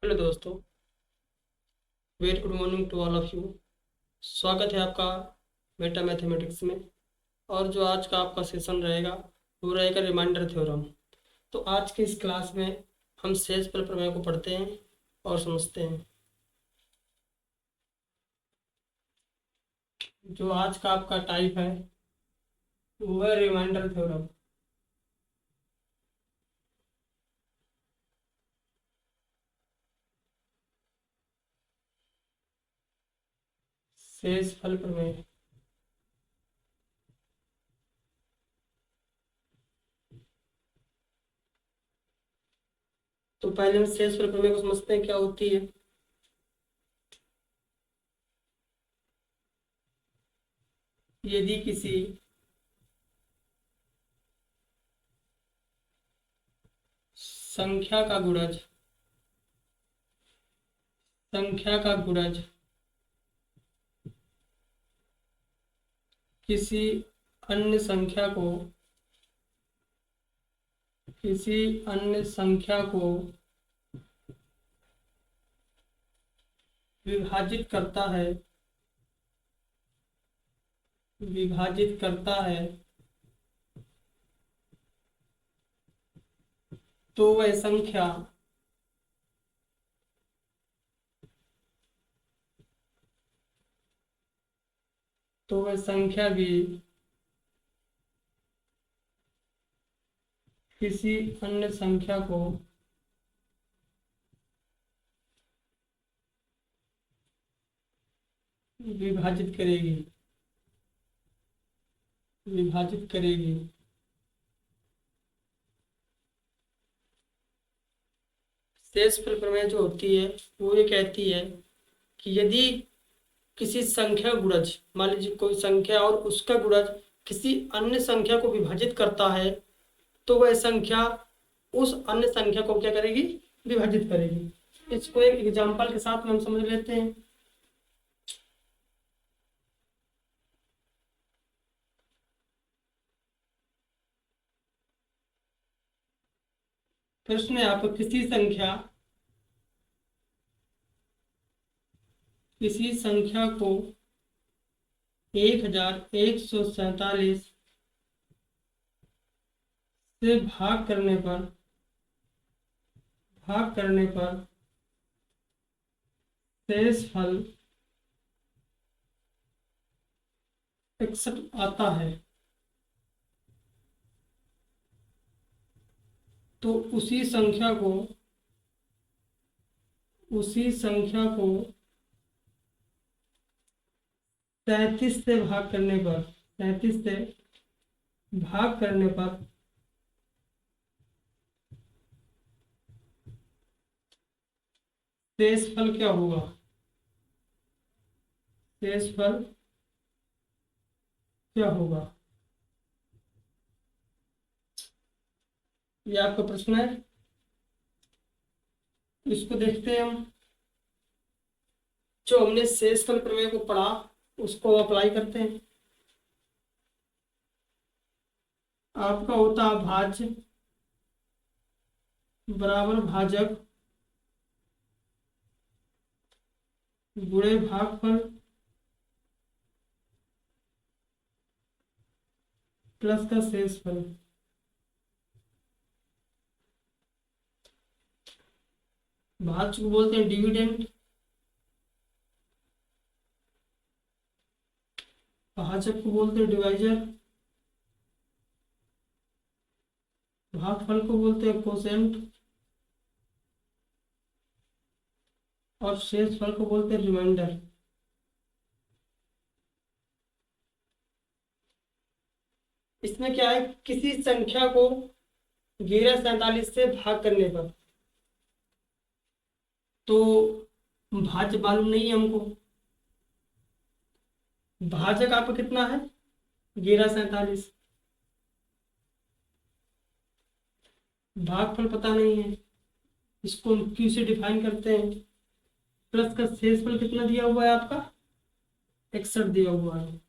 Hello दोस्तों, very good morning to all of you. स्वागत है आपका मेटा मैथमेटिक्स में। और जो आज का आपका सेशन रहेगा वो रहेगा रिमाइंडर थ्योरम। तो आज की इस क्लास में हम शेषफल प्रमेय को पढ़ते हैं और समझते हैं। जो आज का आपका टाइप है वो है रिमाइंडर थ्योरम। शेषफल प्रमेय। तो पहले हम शेषफल प्रमेय को समझते हैं क्या होती है। यदि किसी संख्या का गुणज किसी अन्य संख्या को विभाजित करता है तो वह संख्या भी किसी अन्य संख्या को विभाजित करेगी। शेषफल प्रमेय जो होती है वो ये कहती है कि यदि किसी संख्या गुणज, मान लीजिए कोई संख्या और उसका गुणज किसी अन्य संख्या को विभाजित करता है तो वह संख्या उस अन्य संख्या को क्या करेगी, विभाजित करेगी। इसको एक एग्जांपल के साथ में हम समझ लेते हैं। प्रश्न है आप किसी संख्या को 1147 से भाग करने पर शेषफल 61 आता है, तो उसी संख्या को 37 से भाग करने पर शेषफल क्या होगा। ये आपका प्रश्न है। इसको देखते हैं हम। जो हमने शेषफल प्रमेय को पढ़ा उसको अप्लाई करते हैं। आपका होता है भाज्य बराबर भाजक गुणे भागफल प्लस का शेषफल। भाज्य को बोलते हैं डिविडेंड, भाजक को बोलते हैं डिवाइजर, भागफल को बोलते हैं कोसेंट और शेषफल को बोलते हैं रिमाइंडर। इसमें क्या है, किसी संख्या को 1147 से भाग करने पर, तो भाज्य मालूम नहीं है हमको। भाजक आपका कितना है, 1147। भागफल पता नहीं है, इसको हम क्यू से डिफाइन करते हैं। प्लस का शेषफल कितना दिया हुआ है आपका, 61 दिया हुआ है।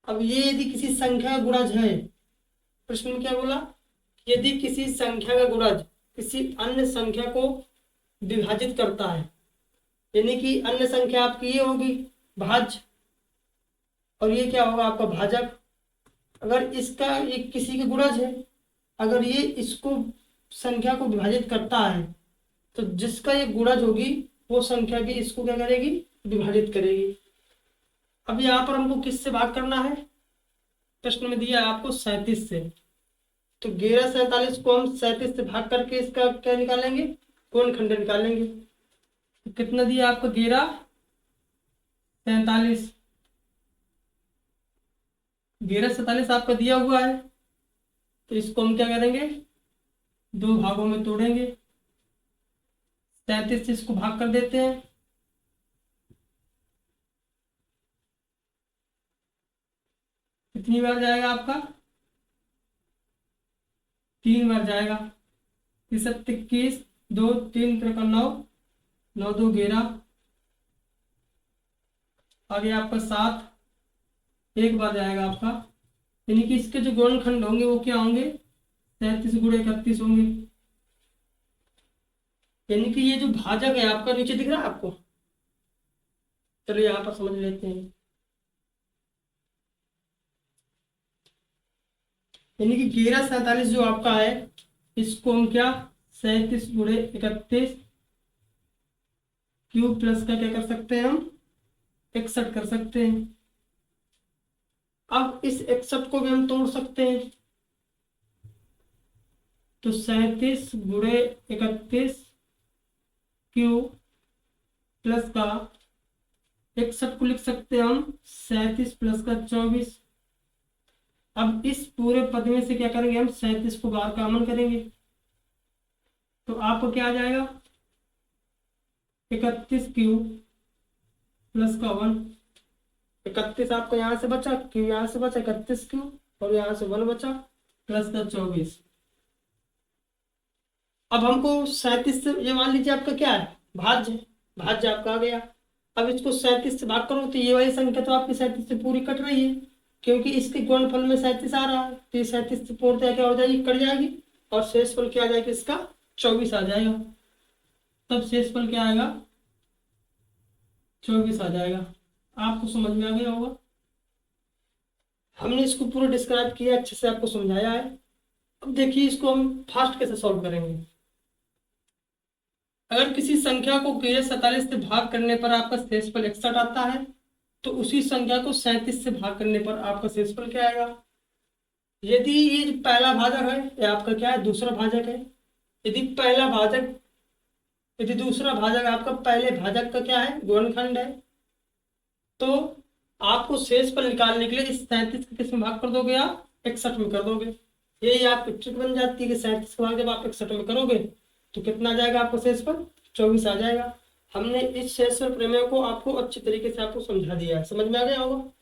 अब ये यदि किसी संख्या का गुणज है, प्रश्न में क्या बोला, यदि किसी संख्या का गुणज किसी अन्य संख्या को विभाजित करता है, यानी कि अन्य संख्या आपकी ये होगी भाज्य, और ये क्या होगा आपका भाजक। अगर इसका ये किसी के गुणज है, अगर ये इसको संख्या को विभाजित करता है, तो जिसका ये गुणज होगी वो संख्या भी इसको क्या करेगी, विभाजित करेगी। अब यहाँ पर हमको किससे भाग करना है, प्रश्न में दिया है आपको 37 से। तो 1147 को हम 37 से भाग करके इसका क्या निकालेंगे, गुणनखंड निकालेंगे। तो कितना दिया आपको 1147, 1147 आपका दिया हुआ है। तो इसको हम क्या करेंगे, दो भागों में तोड़ेंगे। 37 से इसको भाग कर देते हैं, कितनी बार जाएगा आपका, 3 बार जाएगा। 21, 2, 3 3 9, 9 2 11, आगे आपका 7, एक बार जाएगा आपका। यानी कि इसके जो गुणनखंड होंगे वो क्या होंगे, 37 गुणे 31 होंगे। यानी कि ये जो भाजक है आपका नीचे दिख रहा है आपको, चलो यहाँ पर समझ लेते हैं। यानी कि 1147 जो आपका है, इसको हम क्या 37 गुणे 31 क्यूब प्लस का क्या कर सकते हैं, हम 61 कर सकते हैं। अब इस 61 को भी हम तोड़ सकते हैं। तो 37 गुणे 31 क्यूब प्लस का 61 को लिख सकते हैं हम 37 प्लस का 24। अब इस पूरे पद में से क्या करेंगे, हम 37 को बाहर कॉमन करेंगे। तो आपको क्या आ जाएगा, 31 क्यूब प्लस का 1। 31 आपको यहाँ से बचा, क्यूब यहाँ से बचा, 31 क्यूब, और यहाँ से 1 बचा, प्लस का 24। अब हमको 37 से, ये मान लीजिए आपका क्या है, भाज्य, भाज्य आपका आ गया। अब इसको 37 से भाग करो तो ये वाली संख्या तो आपकी 37 से पूरी कट रही है, क्योंकि इसके गुणनफल में 37 आ रहा है। तो ये 37 से पूर्णतः क्या हो जाएगी, कट जाएगी, और शेषफल क्या आ जाएगा इसका, 24 आ जाएगा। तब शेषफल क्या आएगा, 24 आ जाएगा। आपको समझ में आ गया होगा, हमने इसको पूरा डिस्क्राइब किया, अच्छे से आपको समझाया है। अब देखिए इसको हम फास्ट कैसे सॉल्व करेंगे। अगर किसी संख्या को 47 से भाग करने पर आपका शेषफल 61 आता है, तो उसी संख्या को 37 से भाग करने पर आपका शेषफल क्या आएगा। यदि ये जो पहला भाजक है, ये आपका क्या है, दूसरा भाजक है। यदि पहला भाजक, यदि दूसरा भाजक आपका पहले भाजक का क्या है, गुणनखंड है, तो आपको शेषफल निकालने के लिए इस 37 को किस में भाग कर दोगे, आप 61 में कर दोगे। यही आपकी ट्रिक बन जाती है कि 37 का भाग जब आप 61 में करोगे तो कितना आ जाएगा आपको शेषफल, 24 आ जाएगा। हमने इस शेषफल प्रमेय को आपको अच्छी तरीके से आपको समझा दिया है, समझ में आ गया होगा।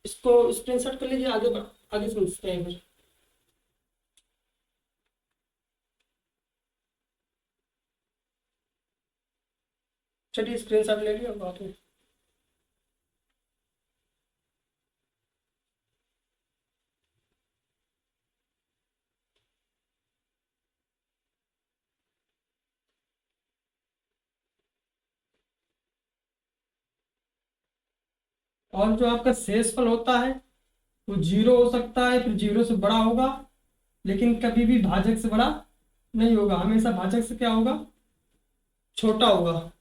इसको स्क्रीनशॉट कर लीजिए, आगे समझते हैं फिर। चलिए स्क्रीनशॉट ले लिया आपने। और जो आपका शेषफल होता है वो 0 हो सकता है, फिर 0 से बड़ा होगा, लेकिन कभी भी भाजक से बड़ा नहीं होगा, हमेशा भाजक से क्या होगा, छोटा होगा।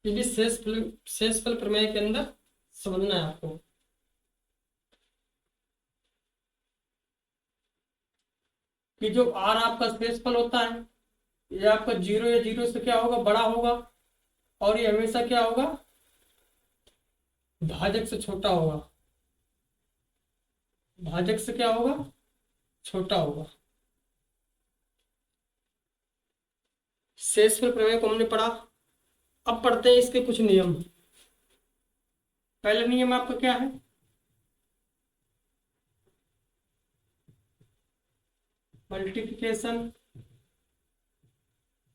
ये भी शेषफल प्रमेय के अंदर समझना है आपको। कि जो आर आपका शेषफल होता है, ये आपका 0 या 0 से क्या होगा, बड़ा होगा, और ये हमेशा क्या होगा, भाजक से छोटा होगा। भाजक से क्या होगा, छोटा होगा। शेषफल प्रमेय को हमने पढ़ा। अब पढ़ते हैं इसके कुछ नियम। पहला नियम आपका क्या है, मल्टीप्लिकेशन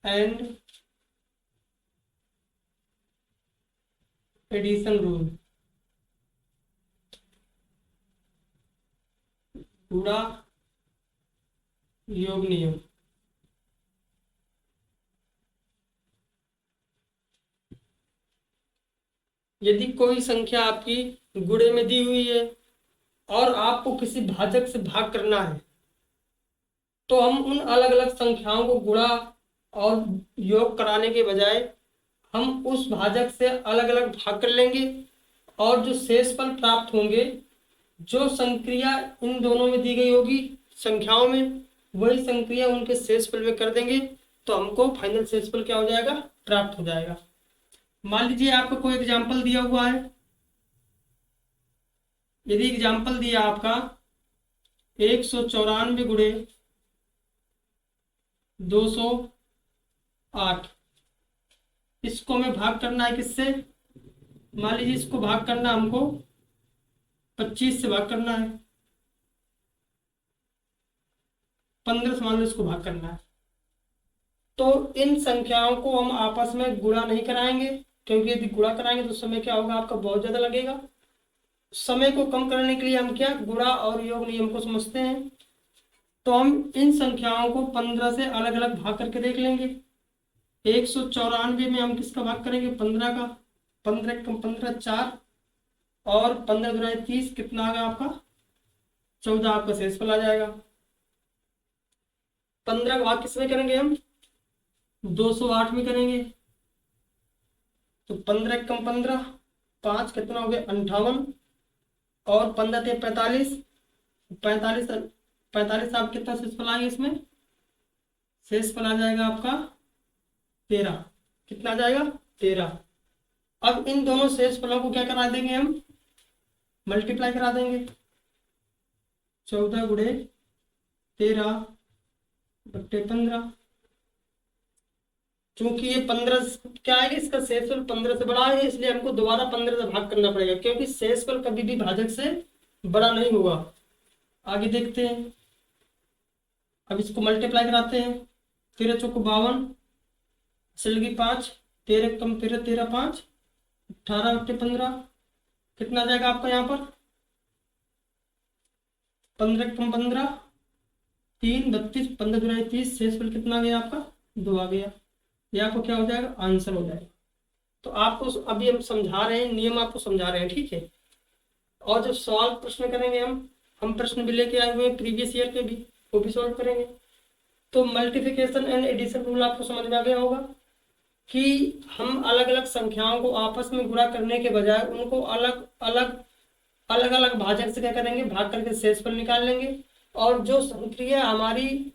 एंड एडिशन रूल। गुणा योग नियम। यदि कोई संख्या आपकी गुणे में दी हुई है और आपको किसी भाजक से भाग करना है, तो हम उन अलग अलग संख्याओं को गुणा और योग कराने के बजाय हम उस भाजक से अलग अलग भाग कर लेंगे, और जो शेषफल प्राप्त होंगे, जो संक्रिया इन दोनों में दी गई होगी संख्याओं में, वही संक्रिया उनके शेषफल में कर देंगे, तो हमको फाइनल शेषफल क्या हो जाएगा, प्राप्त हो जाएगा। मान लीजिए आपको कोई एग्जाम्पल दिया हुआ है। यदि एग्जाम्पल दिया आपका 194 गुणे 208, इसको हमें भाग करना है किससे? मान लीजिए इसको भाग करना हमको 25 से भाग करना है, 15 से मान लो इसको भाग करना है। तो इन संख्याओं को हम आपस में गुणा नहीं कराएंगे, क्योंकि यदि गुणा कराएंगे तो समय क्या होगा, आपका बहुत ज्यादा लगेगा। समय को कम करने के लिए हम क्या गुणा और योग नियम को समझते हैं। तो हम इन संख्याओं को 15 से अलग अलग भाग करके देख लेंगे। 194 में हम किसका भाग करेंगे, 15 का। 15 कम 15 4, और 15 गुना 30, कितना आ गया आपका 14, आपका शेषफल आ जाएगा। 15 का भाग किसमें करेंगे हम, 208 में करेंगे। तो 15 कम 15, 5, कितना हो गया 58, और 15 थे 45, 45 45 आप कितना शेषफल आएंगे इसमें, शेषफल आ जाएगा आपका 13। कितना आ जाएगा 13। अब इन दोनों शेषफलों को क्या करा देंगे हम, मल्टीप्लाई करा देंगे। 14 गुणे 13 बट्टे 15। चूंकि ये 15 क्या है, इसका शेषफल 15 से बड़ा है, इसलिए हमको दोबारा 15 से भाग करना पड़ेगा, क्योंकि शेषफल कभी भी भाजक से बड़ा नहीं होगा। आगे देखते हैं। अब इसको मल्टीप्लाई कराते हैं। 13 चौको 52, चलेगी 5, 13 कम 13, 13 5, 18 बट्टे 15, कितना आ जाएगा आपका यहाँ पर 15 कम 15, 3 32, 15 दुना 30, शेषफल कितना आ गया आपका 2 आ गया। ये आपको क्या हो जाएगा, आंसर हो जाएगा। तो आपको अभी हम समझा रहे हैं, नियम आपको समझा रहे हैं, ठीक है। और जब सवाल प्रश्न करेंगे हम प्रश्न भी लेके आए हुए हैं प्रीवियस ईयर के भी, वो भी सॉल्व करेंगे। तो मल्टीप्लिकेशन एंड एडिशन रूल आपको समझ में आ गया होगा कि हम अलग अलग संख्याओं को आपस में गुणा करने के बजाय उनको अलग अलग अलग अलग भाजक से क्या करेंगे, भाग करके शेषफल निकाल लेंगे, और जो संक्रिया हमारी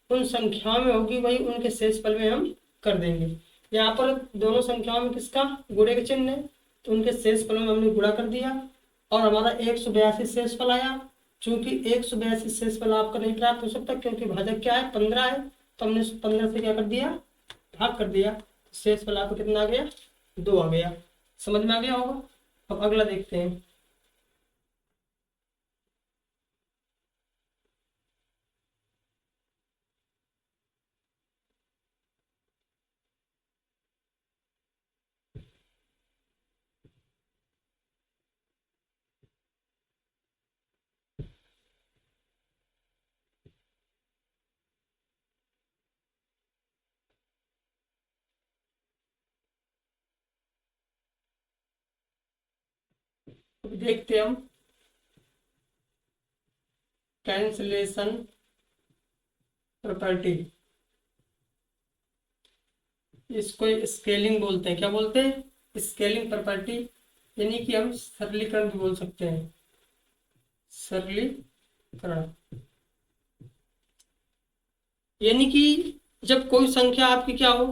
उन संख्याओं में होगी वही उनके शेषफल में हम कर देंगे। यहाँ पर दोनों संख्याओं में किसका गुणे का चिन्ह है, तो उनके शेषफलों में हमने गुणा कर दिया, और हमारा 182 शेषफल आया। चूंकि 182 शेषफल आपका नहीं प्राप्त हो सकता, क्योंकि भाजक क्या है 15 है, तो हमने 15 से क्या कर दिया, भाग कर दिया। शेषफल आपको कितना आ गया, 2 आ गया। समझ में आ गया होगा। अब अगला देखते हैं। अब देखते हैं हम कैंसलेशन प्रॉपर्टी। इसको स्केलिंग बोलते हैं। क्या बोलते हैं, स्केलिंग प्रॉपर्टी, यानी कि हम सरलीकरण भी बोल सकते हैं, सरलीकरण। यानी कि जब कोई संख्या आपकी क्या हो,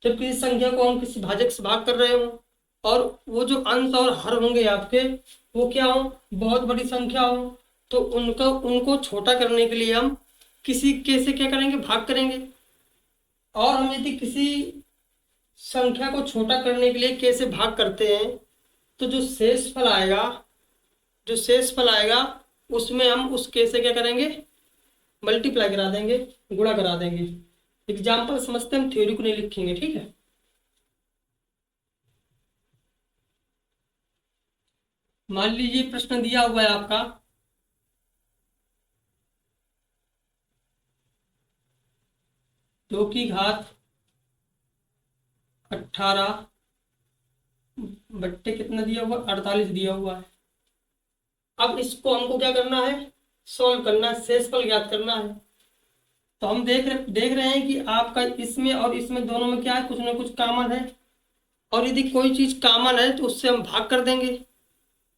जब किसी संख्या को हम किसी भाजक से भाग कर रहे हो, और वो जो अंश और हर होंगे आपके, वो क्या हो, बहुत बड़ी संख्या हो, तो उनको उनको छोटा करने के लिए हम किसी कैसे क्या करेंगे, भाग करेंगे। और हम यदि किसी संख्या को छोटा करने के लिए कैसे भाग करते हैं, तो जो शेषफल आएगा उसमें हम उस कैसे क्या करेंगे, मल्टीप्लाई करा देंगे, गुणा करा देंगे। एग्जाम्पल समझते हैं, हम थ्योरी को नहीं लिखेंगे, ठीक है। मान लीजिए प्रश्न दिया हुआ है आपका 2 की घात 18 बट्टे कितना दिया हुआ, 48 दिया हुआ है। अब इसको हमको क्या करना है, सॉल्व करना है, शेषफल ज्ञात करना है। तो हम देख रहे हैं कि आपका इसमें और इसमें दोनों में क्या है, कुछ ना कुछ कॉमन है। और यदि कोई चीज कॉमन है तो उससे हम भाग कर देंगे,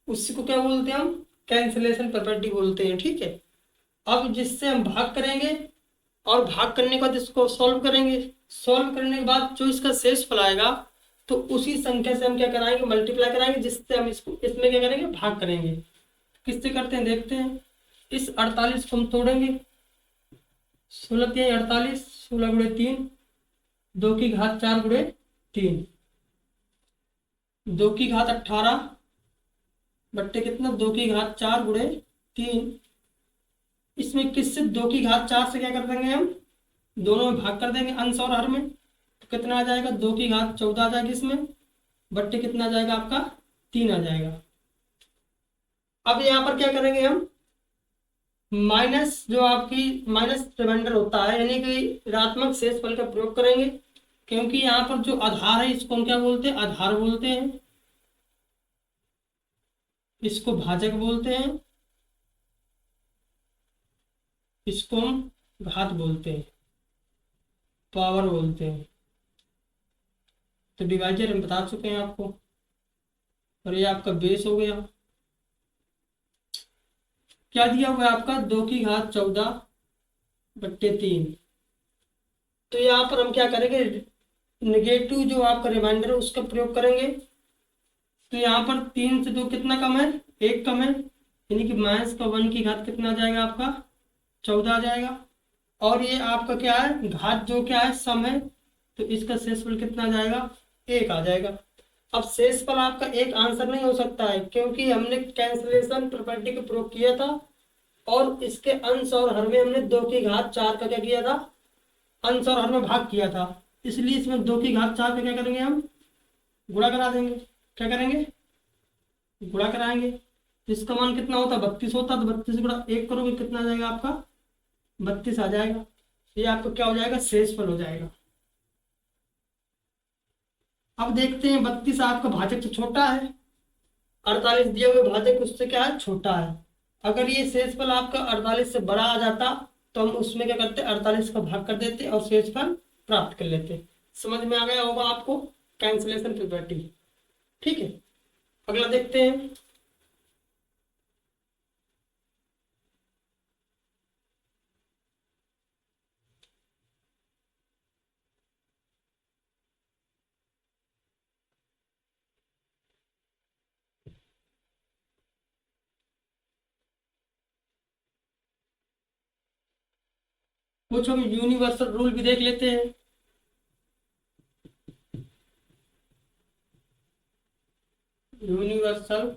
उसी को क्या बोलते हैं हम, कैंसिलेशन प्रॉपर्टी बोलते हैं, ठीक है। अब जिससे हम भाग करेंगे और भाग करने के बाद इसको सॉल्व करेंगे, सॉल्व करने के बाद जो इसका शेषफल आएगा तो उसी संख्या से हम क्या कराएंगे, मल्टीप्लाई कराएंगे, जिससे हम इसको इसमें क्या करेंगे, भाग करेंगे। किससे करते हैं देखते हैं। इस 48 को हम तोड़ेंगे, 16 3 48, 16 गुणे 3, 2 की घात 4 गुणे 3, 2 की घात 18 बट्टे कितना, 2 की घात 4 गुणे 3। इसमें किससे, 2 की घात 4 से क्या कर देंगे हम, दोनों में भाग कर देंगे, अंश और हर में। तो कितना आ जाएगा, 2 की घात 14 आ जाएगी इसमें, बट्टे कितना आ जाएगा आपका, 3 आ जाएगा। अब यहाँ पर क्या करेंगे हम, माइनस जो आपकी माइनस रिमाइंडर होता है, यानी कि ऋणात्मक शेषफल का प्रयोग करेंगे, क्योंकि यहाँ पर जो आधार है इसको हम क्या बोलते हैं, आधार बोलते हैं, इसको भाजक बोलते हैं, इसको हम घात बोलते हैं, पावर बोलते हैं। तो डिवाइजर हम बता चुके हैं आपको, और ये आपका बेस हो गया। क्या दिया हुआ है आपका, 2 की घात 14 बट्टे 3। तो यहाँ पर हम क्या करेंगे, नेगेटिव जो आपका रिमाइंडर है उसका प्रयोग करेंगे। तो यहाँ पर 3 से 2 कितना कम है, 1 कम है, यानी कि माइनस का 1 की घात कितना आ जाएगा आपका, 14 आ जाएगा। और ये आपका क्या है, घात जो क्या है, सम है, तो इसका शेषफल कितना आ जाएगा, 1 आ जाएगा। अब शेषफल आपका एक आंसर नहीं हो सकता है, क्योंकि हमने कैंसिलेशन प्रॉपर्टी का प्रयोग किया था और इसके अंश और हर में हमने 2 की घात 4 का क्या किया था, अंश और हर में भाग किया था। इसलिए इसमें 2 की घात 4 का क्या करेंगे, हम गुणा करा देंगे। क्या करेंगे, गुणा कराएंगे। तो इसका मान कितना होता, 32 होता, तो 32 गुणा 1 करोगे कितना आ जाएगा आपका, 32 आ जाएगा। ये आपका क्या हो जाएगा, शेषफल हो जाएगा। अब देखते हैं 32 आपका भाजक से छोटा है, 48 दिए हुए भाजक उससे क्या है, छोटा है। अगर ये शेषफल आपका 48 से बड़ा आ जाता तो हम उसमें क्या करते, 48 का भाग कर देते और शेषफल प्राप्त कर लेते। समझ में आ गया होगा आपको कैंसिलेशन प्रॉपर्टी, ठीक है। अगला देखते हैं। कुछ हम यूनिवर्सल रूल भी देख लेते हैं। यूनिवर्सल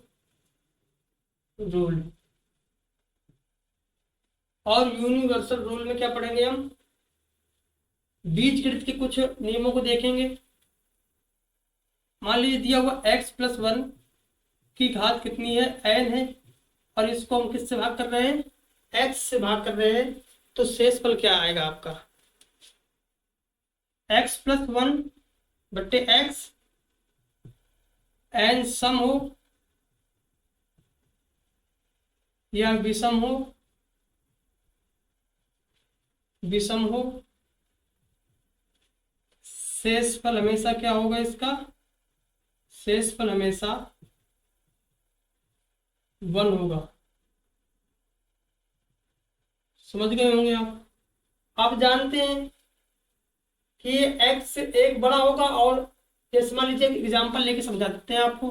रूल, और यूनिवर्सल रूल में क्या पढ़ेंगे हम, बीजगणित के कुछ नियमों को देखेंगे। मान लीजिए दिया हुआ x+1 की घात कितनी है, n है, और इसको हम किससे भाग कर रहे हैं, x से भाग कर रहे हैं। तो शेषफल क्या आएगा आपका, x+1 बट्टे x, n सम हो या विषम हो, विषम हो, शेषफल हमेशा क्या होगा इसका, शेषफल हमेशा 1 होगा। समझ गए होंगे आप जानते हैं कि ये x से 1 बड़ा होगा। और जैसे मान लीजिए एग्जाम्पल लेके समझा देते हैं आपको।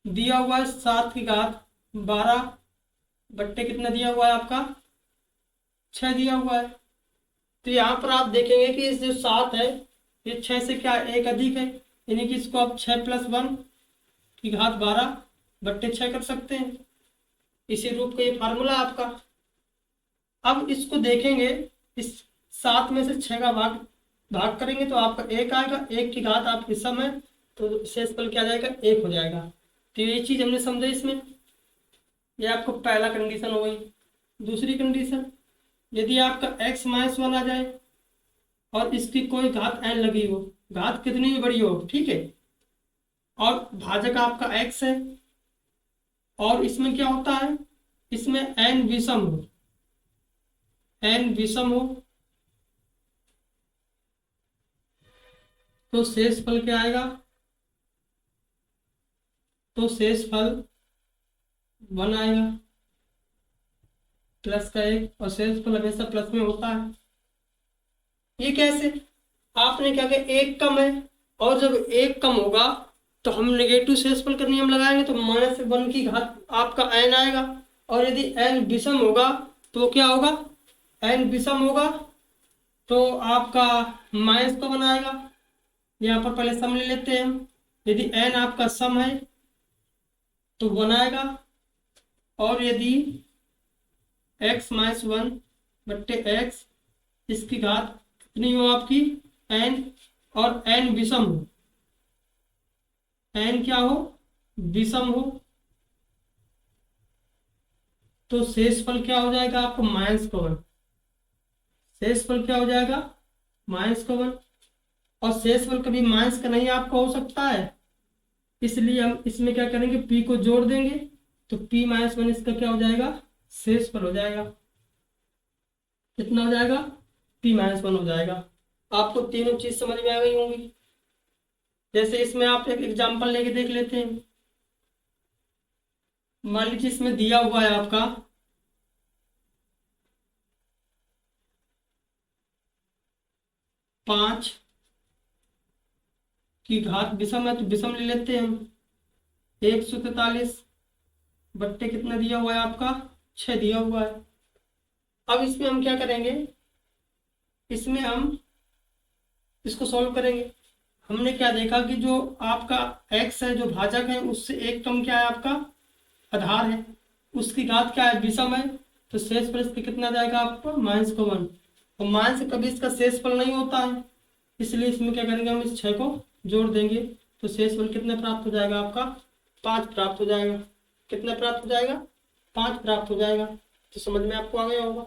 दिया हुआ है 7 की घात 12 बट्टे कितना दिया हुआ है आपका, 6 दिया हुआ है। तो यहाँ पर आप देखेंगे कि इस जो 7 है ये 6 से क्या 1 अधिक है, यानी कि इसको आप 6+1 की घात 12 बट्टे 6 कर सकते हैं। इसी रूप का ये फार्मूला आपका। अब इसको देखेंगे, इस 7 में से 6 का भाग करेंगे तो आपका 1 आएगा, 1 की घात आपकी सम है, तो शेषफल क्या आ जाएगा, 1 हो जाएगा। तो ये चीज हमने समझा इसमें। ये आपको पहला कंडीशन हो गई। दूसरी कंडीशन, यदि आपका x-1 आ जाए और इसकी कोई घात n लगी हो, घात कितनी भी बड़ी हो, ठीक है, और भाजक आपका x है, और इसमें क्या होता है, इसमें n विषम हो, n विषम हो, तो शेषफल क्या आएगा, तो शेषफल 1 आएगा, प्लस का 1, और शेषफल हमेशा प्लस में होता है। ये कैसे, आपने क्या किया, एक कम है, और जब एक कम होगा तो हम नेगेटिव शेषफल का नियम लगाएंगे, तो -1 की घात आपका n आएगा, और यदि n विषम होगा तो क्या होगा, n विषम होगा तो आपका -1 आएगा। यहाँ पर पहले सम ले लेते हैं हम, यदि n आपका सम है तो 1 आएगा, और यदि x-1 बट्टे x, इसकी घात कितनी हो आपकी, n, और n विषम हो, n क्या हो, विषम हो, तो शेषफल क्या हो जाएगा आपको, -1, शेषफल क्या हो जाएगा, -1, और शेषफल कभी माइनस का नहीं आपका हो सकता है, इसलिए हम इसमें क्या करेंगे, p को जोड़ देंगे, तो p-1 इसका क्या हो जाएगा, शेषफल हो जाएगा, कितना हो जाएगा, p-1 हो जाएगा। आपको तीनों चीज समझ में आ गई होंगी। जैसे इसमें आप एक एग्जांपल लेके देख लेते हैं। मान लीजिए इसमें दिया हुआ है आपका 5 की घात विषम है, तो विषम ले लेते हैं हम, 143 बट्टे कितना दिया हुआ है आपका, 6 दिया हुआ है। अब इसमें हम क्या करेंगे, इसमें हम इसको सॉल्व करेंगे। हमने क्या देखा कि जो आपका x है, जो भाजक है, उससे एक कम क्या है आपका आधार है, उसकी घात क्या है, विषम है, तो शेषफल इसका कितना जाएगा आपको, -1, और माइनस कभी इसका शेषफल नहीं होता है, इसलिए इसमें क्या करेंगे, हम इस 6 को जोड़ देंगे, तो शेषफल कितना प्राप्त हो जाएगा आपका, 5 प्राप्त हो जाएगा। कितना प्राप्त हो जाएगा, 5 प्राप्त हो जाएगा। तो समझ में आपको आ गया होगा।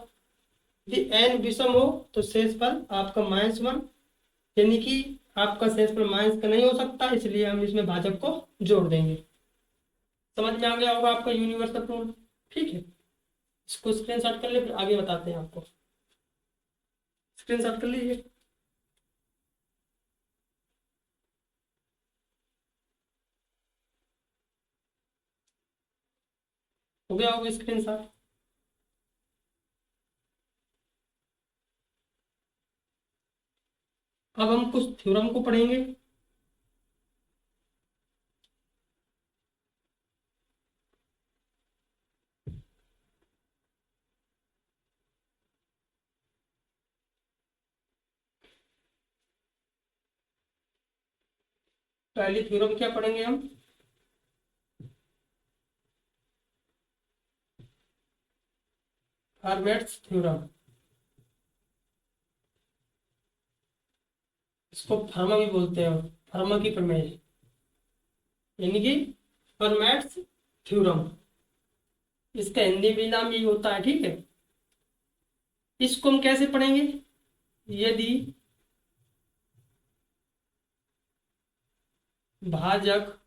यदि n विषम हो तो शेषफल आपका -1, यानी कि आपका शेषफल माइनस का नहीं हो सकता, इसलिए हम इसमें भाजक को जोड़ देंगे। समझ में आ गया होगा आपका यूनिवर्सल रूल। ठीक है, इसको स्क्रीनशॉट कर ले, फिर आगे बताते हैं आपको। स्क्रीनशॉट कर लीजिए। हो गया होगा स्क्रीनशॉट। अब हम कुछ थ्योरम को पढ़ेंगे। पहली थ्योरम क्या पढ़ेंगे हम, हर्मेट्स थ्योरम। इसको फर्मा भी बोलते हैं, फर्मा की प्रमेय, यानी कि हर्मेट्स थ्योरम, इसका हिंदी में नाम यही होता है। ठीक है, इसको हम कैसे पढ़ेंगे, यदि भाजक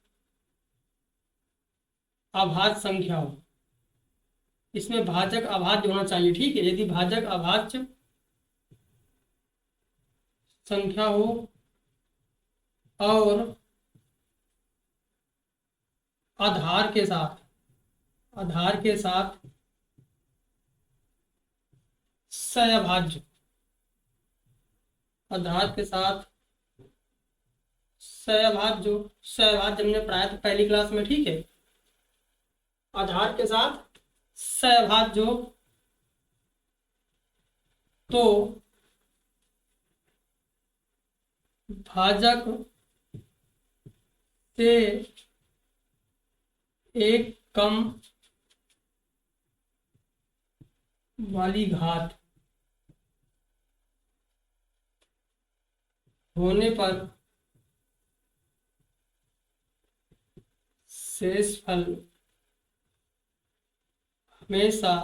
अभाज्य संख्या हो, इसमें भाजक अभाज्य होना चाहिए। ठीक है, यदि भाजक अभाज्य संख्या हो और आधार के साथ, आधार के साथ सहअभाज्य, आधार के साथ सहअभाज्य, सहअभाज्य हमने पढ़ाया था पहली क्लास में। ठीक है, आधार के साथ सहअभाज्य हो तो भाजक से एक कम वाली घात होने पर शेषफल हमेशा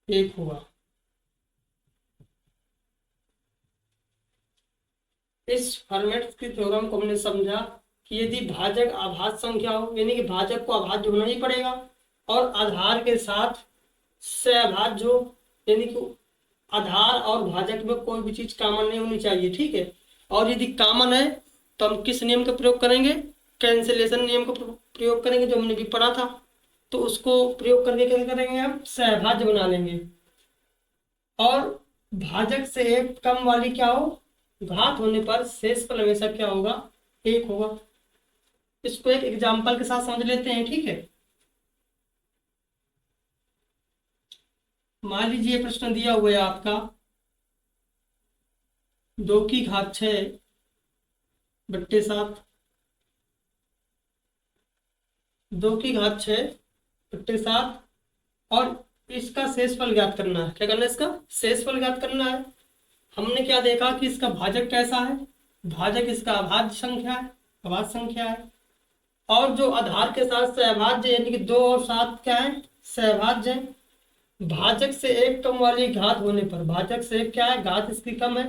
1 होगा। इस फॉर्मेट की थ्योरम को हमने समझा कि यदि भाजक अभाज्य संख्या हो, यानी कि भाजक को अभाज्य होना ही पड़ेगा, और आधार के साथ सहअभाज्य हो, यानी कि आधार और भाजक में कोई भी चीज कॉमन नहीं होनी चाहिए, ठीक है। और यदि कॉमन है तो हम किस नियम का प्रयोग करेंगे? कैंसिलेशन नियम का प्रयोग करेंगे, जो हमने भी पढ़ा था। तो उसको प्रयोग करके क्या करेंगे? हम सहभाज्य बना लेंगे। और भाजक से एक कम वाली क्या हो? घात होने पर शेषफल हमेशा क्या होगा? एक होगा। इसको एक एग्जाम्पल के साथ समझ लेते हैं, ठीक है। मान लीजिए प्रश्न दिया हुआ है आपका 2 की घात 6/7, 2 की घात 6/7, और इसका शेषफल ज्ञात करना है। क्या करना है? इसका शेषफल ज्ञात करना है। हमने क्या देखा कि इसका भाजक कैसा है? भाजक इसका अभाज्य संख्या है, अभाज्य संख्या है। और जो आधार के साथ सहभाज्य, यानी कि 2 और 7 क्या है? सहभाज्य है। भाजक से एक कम वाली घात होने पर, भाजक से एक क्या है? घात इसकी कम है,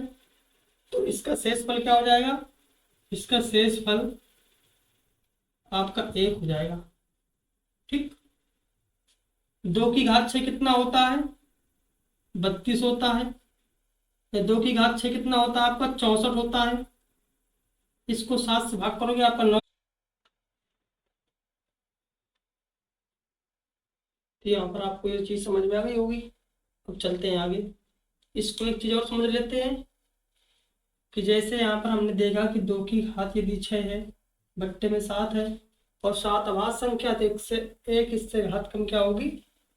तो इसका शेषफल क्या हो जाएगा? इसका शेषफल आपका 1 हो जाएगा, ठीक। 2 की घात 6 कितना होता है? 32 होता है। या 2 की घात 6 कितना होता है आपका? 64 होता है। इसको 7 से भाग करोगे आपका 9। तो यहाँ पर आपको ये चीज समझ में आ गई होगी। अब चलते हैं आगे। इसको एक चीज और समझ लेते हैं कि जैसे यहाँ पर हमने देखा कि 2 की घात यदि 6 है, बट्टे में 7 है, और 7 अभाज्य संख्या, तो एक से एक इससे घात कम क्या होगी?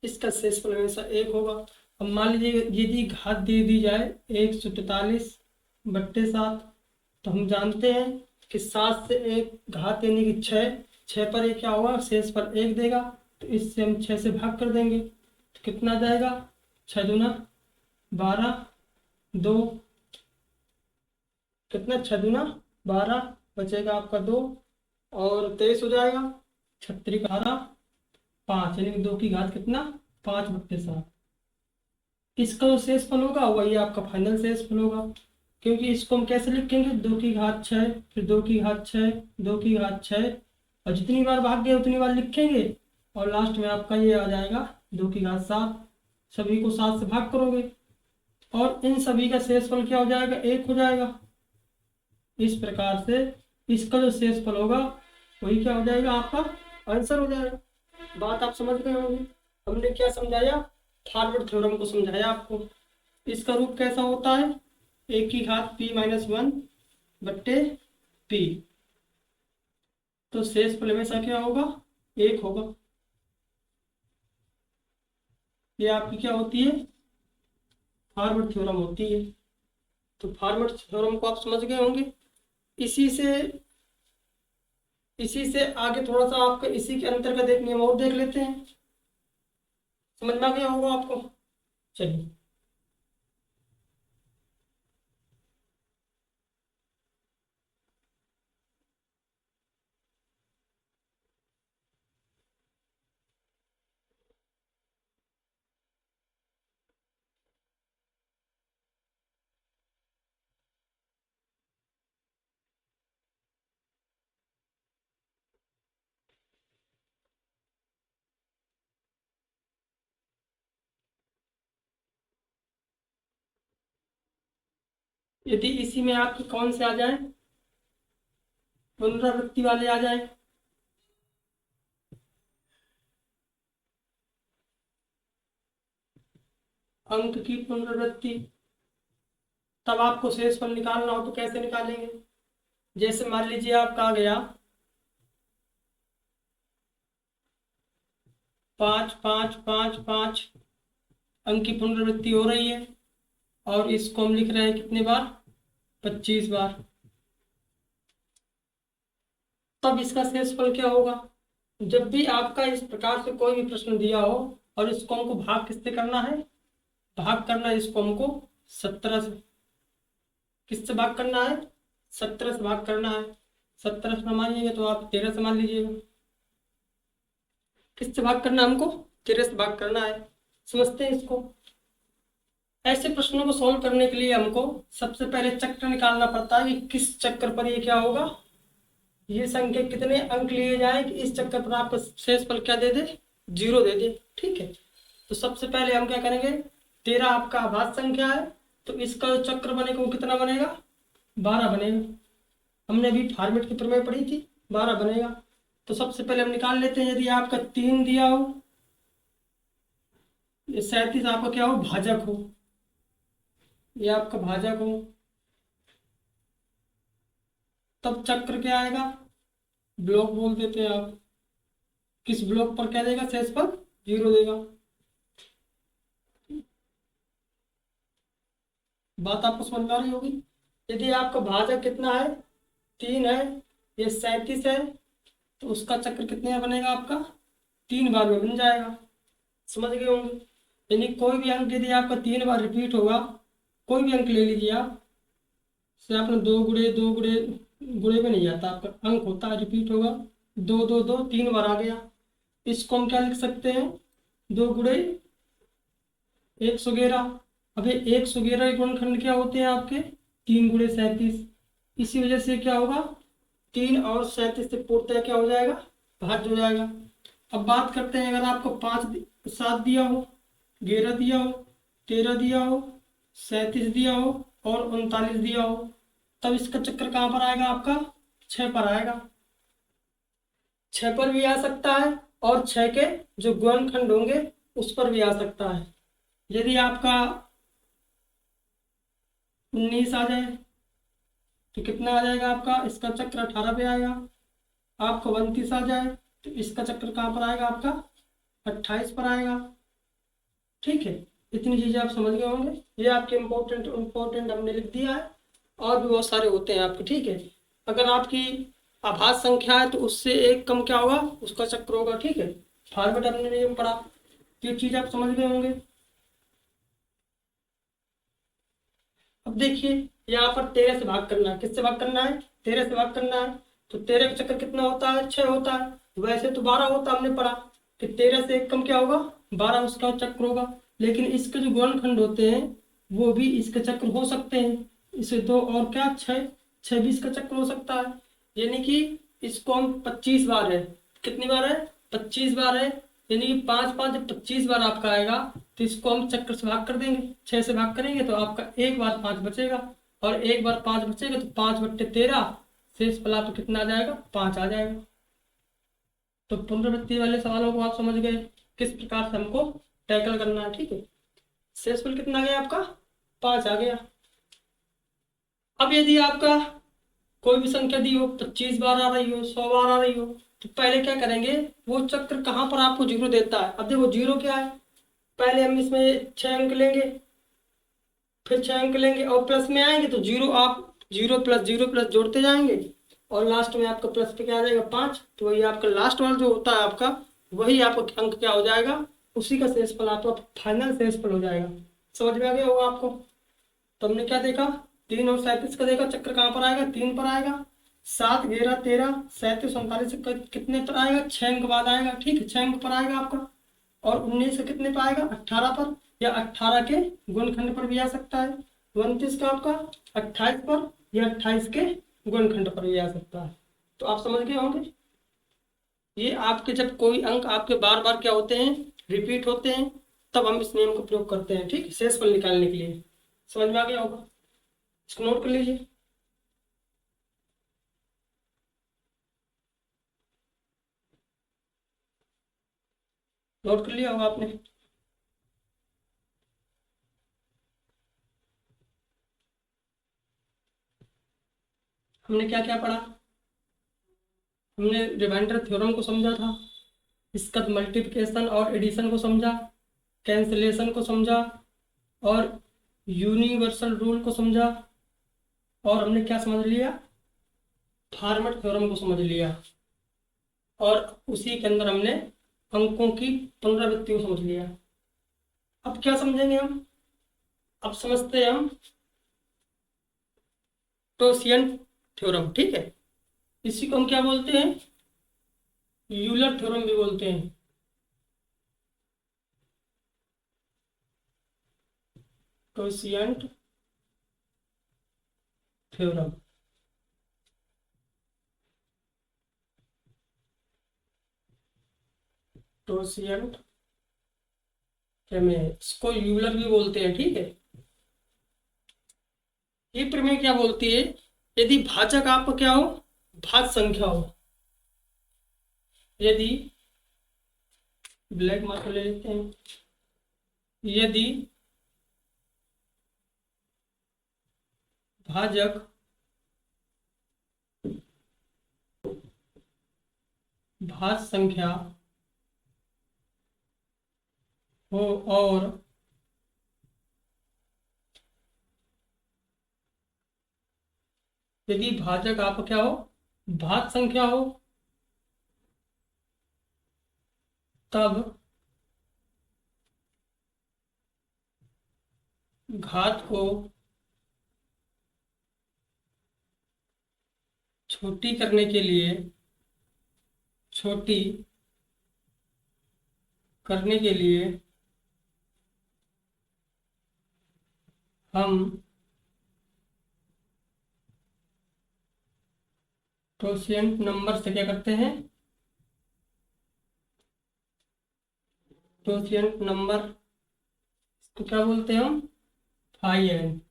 इसका शेषफल हमेशा 1 होगा। अब मान लीजिए यदि घात दे दी जाए 144/7, तो हम जानते हैं कि 7 से एक घात यानी कि 6, 6 पर एक क्या होगा? शेषफल 1 देगा। तो इससे हम 6 से भाग कर देंगे, तो कितना आ जाएगा? 6×2 = 12, 2, कितना? 6×2 = 12, बचेगा आपका 2, और 23 हो जाएगा। 36×18 = 5, यानी कि 2 की घात कितना? 5/7। इसका जो शेषफल होगा वही आपका फाइनल शेषफल होगा। क्योंकि इसको हम कैसे लिखेंगे? 2 की घात 6, फिर 2 की घात 6, 2 की घात 6, और जितनी बार भाग गए उतनी बार लिखेंगे, और लास्ट में आपका ये आ जाएगा 2 की घात 7। सभी को 7 से भाग करोगे, और इन सभी का शेषफल क्या हो जाएगा? 1 हो जाएगा। इस प्रकार से इसका जो शेषफल होगा वही क्या हो जाएगा? आपका आंसर हो जाएगा। बात आप समझ गए होंगे। हमने क्या समझाया? फॉरवर्ड थ्योरम को समझाया आपको। इसका रूप कैसा होता है? 1 की घात p - 1/p। तो शेषफल हमेशा क्या होगा? 1 होगा। ये आपकी क्या होती है? फॉरवर्ड थ्योरम होती है। तो फॉरवर्ड थ्योरम को आप समझ गए होंगे। इसी से इसी से आगे थोड़ा सा आपका इसी के अंतर्गत एक नियम और देख लेते हैं। समझ में आ गया होगा आपको। चलिए, यदि इसी में आपके कौन से आ जाए? पुनरावृत्ति वाले आ जाए। अंक की पुनरावृत्ति, तब आपको शेषफल निकालना हो तो कैसे निकालेंगे? जैसे मान लीजिए आपका आ गया 5 5 5 5, अंक की पुनरावृत्ति हो रही है, और इसको हम लिख रहे हैं कितने बार? 25 बार। तब इसका शेषफल क्या होगा? जब भी आपका इस प्रकार से कोई भी प्रश्न दिया हो, और इसको हमको भाग किससे करना है? भाग करना है इसको हमको 17 से। किससे भाग करना है? 17 से भाग करना है। 17 से मानिएगा तो आप 13 से मान लीजिएगा। किससे भाग करना है हमको? 13 से भाग करना है। समझते हैं इसको। ऐसे प्रश्नों को सॉल्व करने के लिए हमको सबसे पहले चक्र निकालना पड़ता है कि किस चक्कर पर ये क्या होगा, ये संख्या कितने अंक लिए जाए कि इस चक्कर पर आपको शेषफल क्या दे दे, 0 दे दे। ठीक है, तो सबसे पहले हम क्या करेंगे, 13 आपका अभाज्य संख्या है, तो इसका जो चक्र बनेगा वो कितना बनेगा, 12 बनेगा। हमने अभी फॉर्मेट की प्रमेय पढ़ी थी, 12 बनेगा। तो सबसे पहले हम निकाल लेते हैं, यदि आपका 3 दिया हो, ये 37 आपका क्या हो, भाजक हो, ये आपका भाजक हो, तब चक्र क्या आएगा, ब्लॉक बोल देते हैं आप। किस ब्लॉक पर क्या देगा, शेष पर 0 देगा। बात आपको समझ में आ रही होगी। यदि आपका भाजक कितना है, 3 है, ये 37 है, तो उसका चक्र कितने में बनेगा आपका, 3 बार में बन जाएगा। समझ गए होंगे। यानी कोई भी अंक यदि आपका 3 बार रिपीट होगा, कोई भी अंक ले लीजिए आप, से आपने 2 गुणे 2 गुणे, गुणे में नहीं जाता आपका, अंक होता है, रिपीट होगा, 2 2 2 3 बार आ गया। इसको हम क्या लिख सकते हैं, 2 गुणे 111। अब ये 111 के गुणनखंड क्या होते हैं आपके, 3 गुणे 37। इसी वजह से क्या होगा, 3 और 37 से पूर्णतः क्या हो जाएगा, भाज्य हो जाएगा। अब बात करते हैं, अगर आपको 7 दिया हो, 11 दिया हो, 13 दिया हो, 37 दिया हो और 39 दिया हो, तब इसका चक्कर कहाँ पर आएगा आपका, 6 पर आएगा। 6 पर भी आ सकता है और 6 के जो गुणनखंड होंगे उस पर भी आ सकता है। यदि आपका 19 आ जाए तो कितना आ जाएगा आपका, इसका चक्र 18 पे आएगा। आपका 29 आ जाए तो इसका चक्र कहाँ पर आएगा आपका, 28 पर आएगा। ठीक है, इतनी चीजें आप समझ गए होंगे। ये आपके इम्पोर्टेंट इम्पोर्टेंट हमने लिख दिया है, और भी बहुत सारे होते हैं आपके। ठीक है, अगर आपकी आभाज्य संख्या है तो उससे एक कम क्या होगा, उसका चक्र होगा। ठीक है, फॉर्मेट हमने नियम पढ़ा, ये चीज आप समझ गए होंगे। अब देखिए, यहाँ पर 13 से भाग करना है, किससे भाग करना है, 13 से भाग करना है। तो 13 का चक्कर कितना होता है, 6 होता है। वैसे तो 12 होता, हमने पढ़ा कि 13 से एक कम क्या होगा, 12 उसका चक्र होगा। लेकिन इसके जो गुणनखंड होते हैं वो भी इसके चक्र हो सकते हैं। इसे 2 और क्या, 6, 26 का चक्र हो सकता है। यानी कि इसको हम 25 बार है, कितनी बार है, 25 बार है। यानी कि 5 5 जब 25 बार आपका आएगा तो इसको हम चक्र से भाग कर देंगे, 6 से भाग करेंगे तो आपका एक बार 5 बचेगा, और एक बार 5 बचेगा तो 5/13, शेष फल आपको कितना आ जाएगा, 5 आ जाएगा। तो पुनरावृत्ति वाले सवालों को आप समझ गए किस प्रकार से हमको टैकल करना है। ठीक है, शेषफल कितना आ गया आपका, 5 आ गया। अब यदि आपका कोई भी संख्या दी हो, 25 बार आ रही हो, 100 बार आ रही हो, तो पहले क्या करेंगे, वो चक्र कहाँ पर आपको 0 देता है। अब देखो 0 क्या है, पहले हम इसमें 6 अंक लेंगे, फिर 6 अंक लेंगे और प्लस में आएंगे तो 0, आप 0 + 0 + जोड़ते जाएंगे और लास्ट में आपका प्लस पे क्या आ जाएगा, 5। तो वही आपका लास्ट वाला जो होता है आपका, वही आपका अंक क्या हो जाएगा, उसी का शेषफल आपका फाइनल शेषफल हो जाएगा। समझ में आ गया होगा आपको। तो हमने क्या देखा, 3 और 37 का देखा, चक्र कहाँ पर आएगा, 3 पर आएगा। 7 11 13 37 39 कितने पर आएगा, 6 अंक बाद आएगा। ठीक है, 6 अंक पर आएगा आपका। और 19 का कितने पर आएगा, 18 पर, या 18 के गुणनखंड पर भी आ सकता है। 29 का आपका 28 पर, या 28 के गुणनखंड पर भी आ सकता है। तो आप समझ गए होंगे। ये आपके जब कोई अंक आपके बार बार क्या होते हैं, रिपीट होते हैं, तब हम इस नियम का प्रयोग करते हैं। ठीक है, शेषफल निकालने के लिए। समझ में आ गया होगा, इसको नोट कर लीजिए। नोट कर लिया होगा आपने। हमने क्या क्या पढ़ा, हमने रिमाइंडर थ्योरम को समझा था, इसका मल्टीप्लिकेशन और एडिशन को समझा, कैंसिलेशन को समझा, और यूनिवर्सल रूल को समझा, और हमने क्या समझ लिया, फॉर्मेट थ्योरम को समझ लिया, और उसी के अंदर हमने अंकों की पुनरावृत्ति को समझ लिया। अब क्या समझेंगे हम, अब समझते हैं हम टोसियन थ्योरम। ठीक है, इसी को हम क्या बोलते हैं, यूलर थ्योरम भी बोलते हैं। टोसिएंट थ्योरम। टोसिएंट प्रमेय, इसको यूलर भी बोलते हैं, ठीक है। ये प्रमेय क्या बोलती है, यदि भाजक आपका क्या हो, भाज्य संख्या हो, यदि ब्लैक मार्कर ले लेते हैं, यदि भाजक भाज्य संख्या हो और यदि भाजक आप क्या हो, भाज्य संख्या हो, तब घात को छोटी करने के लिए, छोटी करने के लिए हम टोसिएंट नंबर से क्या करते हैं, टोसिएंट नंबर तो क्या बोलते हैं हम, फाई एन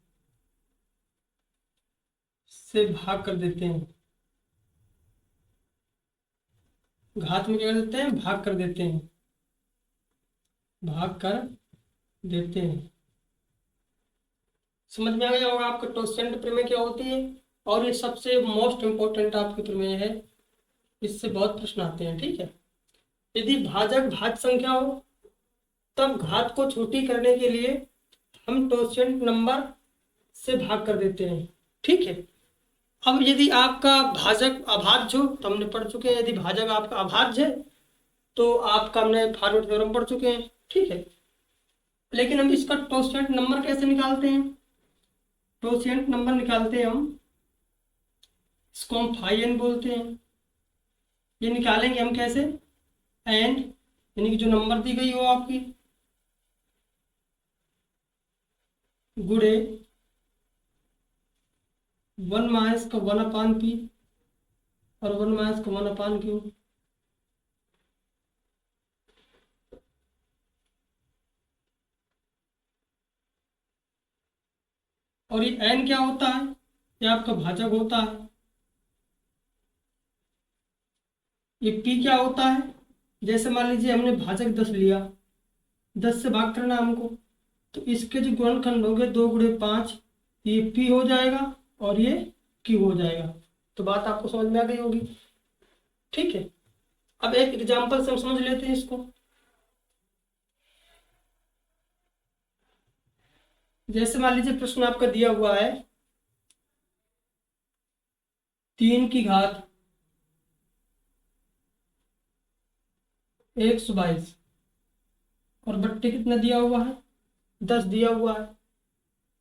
से भाग कर देते हैं, घात में क्या कर देते हैं, भाग कर देते हैं, भाग कर देते हैं। समझ में आ गया होगा आपका टोसिएंट प्रमेय क्या होती है। और ये सबसे मोस्ट इंपॉर्टेंट आपकी प्रमेय है, इससे बहुत प्रश्न आते हैं, ठीक है। यदि भाजक भाज्य संख्या हो तब घात को छोटी करने के लिए हम टोसिएंट नंबर से भाग कर देते हैं, ठीक है। अब यदि आपका भाजक अभाज्य हो तो हमने पढ़ चुके हैं, यदि भाजक आपका अभाज्य है तो आपका हमने फॉरवर्ड थ्योरम पढ़ चुके हैं, ठीक है। लेकिन हम इसका टोसिएंट नंबर कैसे निकालते हैं, टोसिएंट नंबर निकालते हैं हम, इसको हम फाई एन बोलते हैं। ये निकालेंगे हम कैसे, एंड यानी कि जो नंबर दी गई हो आपकी गुड़े 1 माइनस का 1/p और 1 माइनस का 1/q। और ये n क्या होता है, ये आपका भाजक होता है। ये p क्या होता है, जैसे मान लीजिए हमने भाजक 10 लिया, 10 से भाग करना हमको, तो इसके जो गुणनखंड होंगे 2 गुणे 5, ये p हो जाएगा और ये q हो जाएगा। तो बात आपको समझ में आ गई होगी, ठीक है। अब एक एग्जाम्पल से हम समझ लेते हैं इसको। जैसे मान लीजिए प्रश्न आपका दिया हुआ है 3 की घात 122 और बट्टे कितना दिया हुआ है, 10 दिया हुआ है।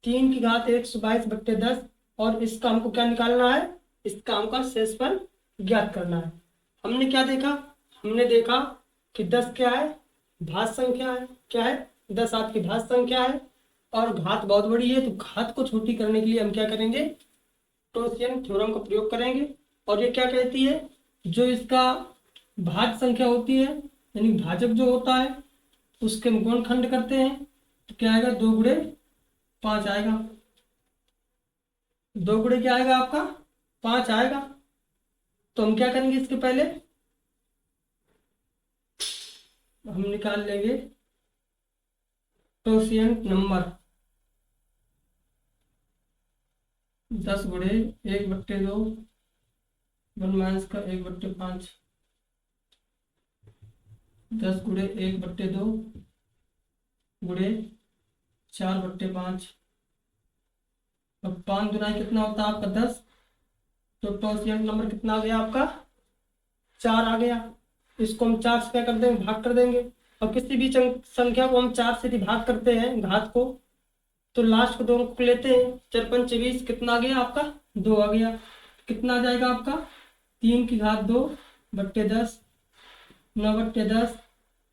3 की घात 122 बट्टे 10, और इसका हमको क्या निकालना है, इसका हमको शेषफल ज्ञात करना है। हमने क्या देखा, हमने देखा कि 10 क्या है, भाज्य संख्या है, क्या है, 10 आपकी भाज्य संख्या है और घात बहुत बड़ी है, तो घात को छोटी करने के लिए हम क्या करेंगे, टोसिएंट थ्योरम का प्रयोग करेंगे। और ये क्या कहती है, जो इसका भाज्य संख्या होती है यानी भाजक जो होता है उसके हम गुणनखंड करते हैं, तो क्या आएगा, 2 गुणे 5 आएगा। 2 गुणे क्या आएगा आपका, 5 आएगा। तो हम क्या करेंगे, इसके पहले हम निकाल लेंगे टोसिएंट नंबर 10 गुणे 1/2 1 माइनस का 1/5, 10 गुणे 1/2 गुणे 4/5। अब 5 गुना कितना होता है आपका 10, तो टोसिएंट नंबर कितना आ गया आपका, 4 आ गया। इसको हम 4 से क्या कर देंगे, भाग कर देंगे। और किसी भी संख्या को हम 4 से भाग करते हैं घात को, तो लास्ट को 2 को लेते हैं, 4 5 20, कितना आ गया आपका, 2 आ गया। कितना आ जाएगा आपका, 3 की घात 2 बट्टे 10 9/10,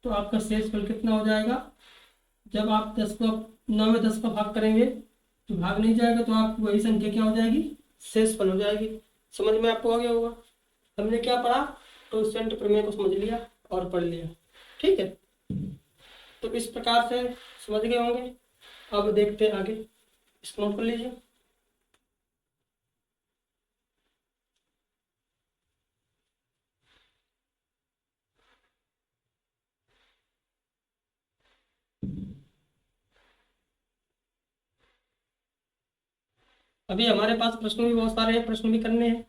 तो आपका शेषफल कितना हो जाएगा, जब आप 10 को 9 में 10 का भाग करेंगे तो भाग नहीं जाएगा, तो आपकी वही संख्या क्या हो जाएगी, शेषफल हो जाएगी। समझ में आपको आ गया होगा। हमने क्या पढ़ा, टोसेंट प्रमेय को समझ लिया और पढ़ लिया, ठीक है। तो इस प्रकार से समझ गए होंगे। अब देखते हैं आगे, इसको नोट कर लीजिए। अभी हमारे पास प्रश्न भी बहुत सारे हैं, प्रश्न भी करने हैं।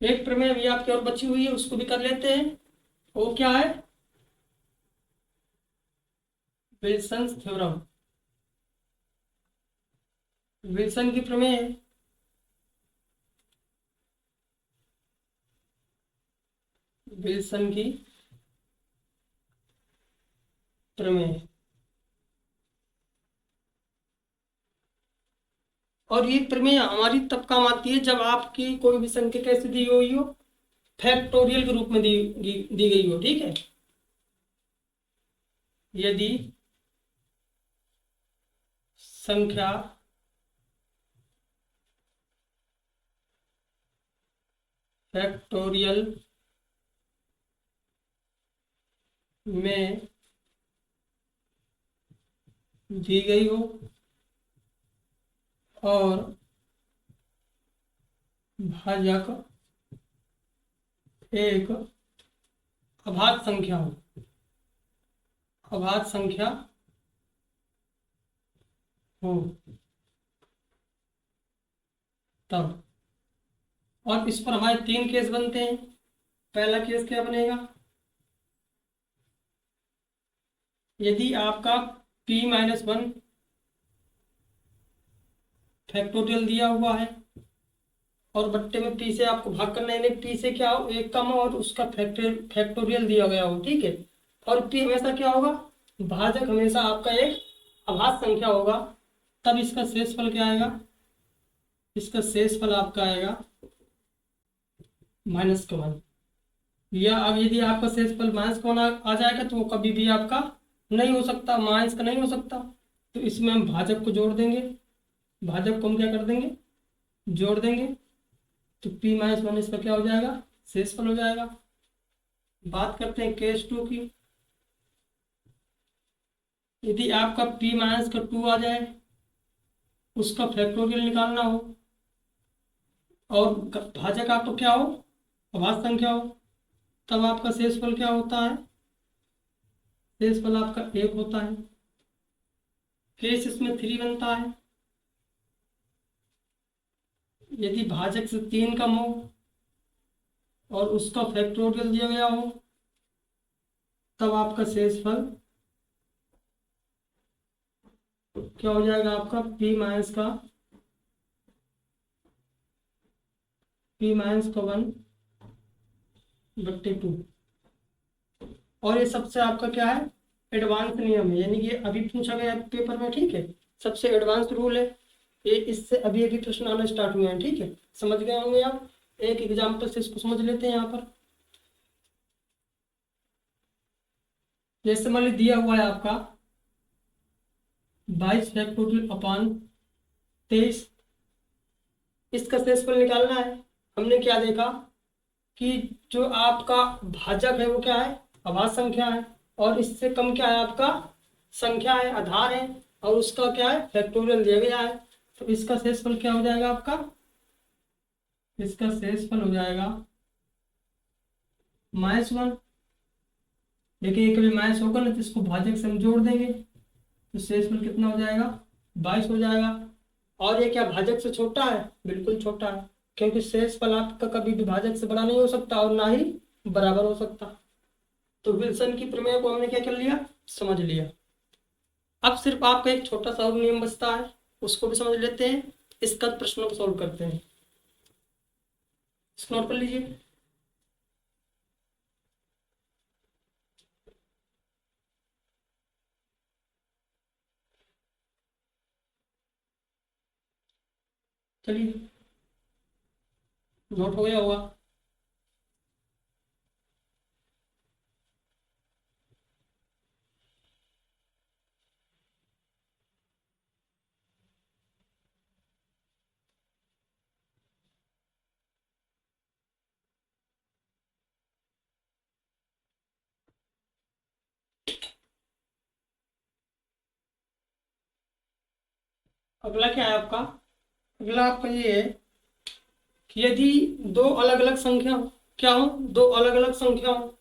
एक प्रमेय अभी आपकी और बची हुई है, उसको भी कर लेते हैं। वो क्या है, विल्सन थ्योरम। विल्सन की प्रमेय है। विल्सन की प्रमेय। और ये प्रमेय हमारी तब काम आती है जब आपकी कोई भी संख्या कैसे दी हुई हो, फैक्टोरियल के रूप में दी गई हो, ठीक है। यदि संख्या फैक्टोरियल में दी गई हो और भाजक एक अभाज्य संख्या हो, अभाज्य संख्या हो तब। और इस पर हमारे 3 केस बनते हैं। पहला केस क्या बनेगा, यदि आपका p-1 फैक्टोरियल दिया हुआ है और बट्टे में p से आपको भाग करना है, यानी p से क्या हो, एक कम और उसका फैक्टोरियल दिया गया हो, ठीक है। और p हमेशा क्या होगा, भाजक हमेशा आपका एक अभाज्य संख्या होगा, तब इसका शेषफल क्या आएगा, इसका शेषफल आपका आएगा -1। या अब यदि आपका शेषफल -1 आ जाएगा तो वो कभी भी आपका नहीं हो सकता, माइनस का नहीं हो सकता। तो इसमें हम भाजक को जोड़ देंगे, भाजक को हम क्या कर देंगे, जोड़ देंगे, तो p-1 इसका क्या हो जाएगा, शेषफल हो जाएगा। बात करते हैं केस 2 की। यदि आपका p-2 आ जाए, उसका फैक्टोरियल निकालना हो और भाजक आपका क्या हो, अभाज्य संख्या हो, तब आपका शेषफल क्या होता है, शेषफल आपका 1 होता है। केस इसमें 3 बनता है। यदि भाजक से 3 कम हो और उसका फैक्टोरियल दिया गया हो, तब आपका शेषफल क्या हो जाएगा, आपका p-1/2। और ये सबसे आपका क्या है, एडवांस नियम है, यानी कि अभी पूछा गया पेपर में, ठीक है। सबसे एडवांस रूल है ये, इससे अभी अभी प्रश्न आना स्टार्ट हुए हैं, ठीक है। समझ गए होंगे आप। एक एग्जाम्पल से इसको समझ लेते हैं। यहाँ पर जैसे मान लीजिए दिया हुआ है आपका 22 फैक्टोरियल/23, इसका शेषफल निकालना है। हमने क्या देखा कि जो आपका भाजक है वो क्या है, अभाज्य संख्या है, और इससे कम क्या है, आपका संख्या है, आधार है, और उसका क्या है, फैक्टोरियल दिया गया है। तो इसका शेषफल क्या हो जाएगा आपका, इसका शेषफल हो जाएगा -1। लेकिन ये कभी माइनस होगा ना, तो इसको भाजक से हम जोड़ देंगे, तो शेषफल कितना हो जाएगा, 22 हो जाएगा। और ये क्या भाजक से छोटा है, बिल्कुल छोटा है, क्योंकि शेषफल आपका कभी भी भाजक से बड़ा नहीं हो सकता और ना ही बराबर हो सकता। तो विल्सन की प्रमेय को हमने क्या कर लिया, समझ लिया। अब सिर्फ आपका एक छोटा सा और नियम बचता है, उसको भी समझ लेते हैं। इसका प्रश्नों को सॉल्व करते हैं। इसको नोट कर लीजिए। चलिए, नोट हो गया होगा। अगला क्या है आपका? अगला आपका ये है कि यदि दो अलग अलग संख्या हो, क्या हो, दो अलग अलग संख्या हो,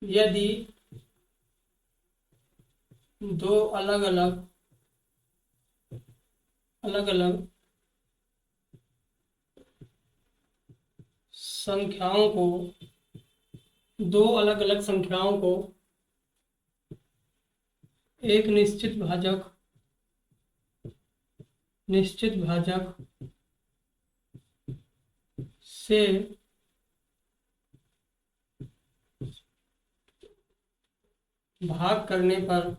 यदि दो अलग अलग अलग अलग संख्याओं को, दो अलग अलग संख्याओं को एक निश्चित भाजक से भाग करने पर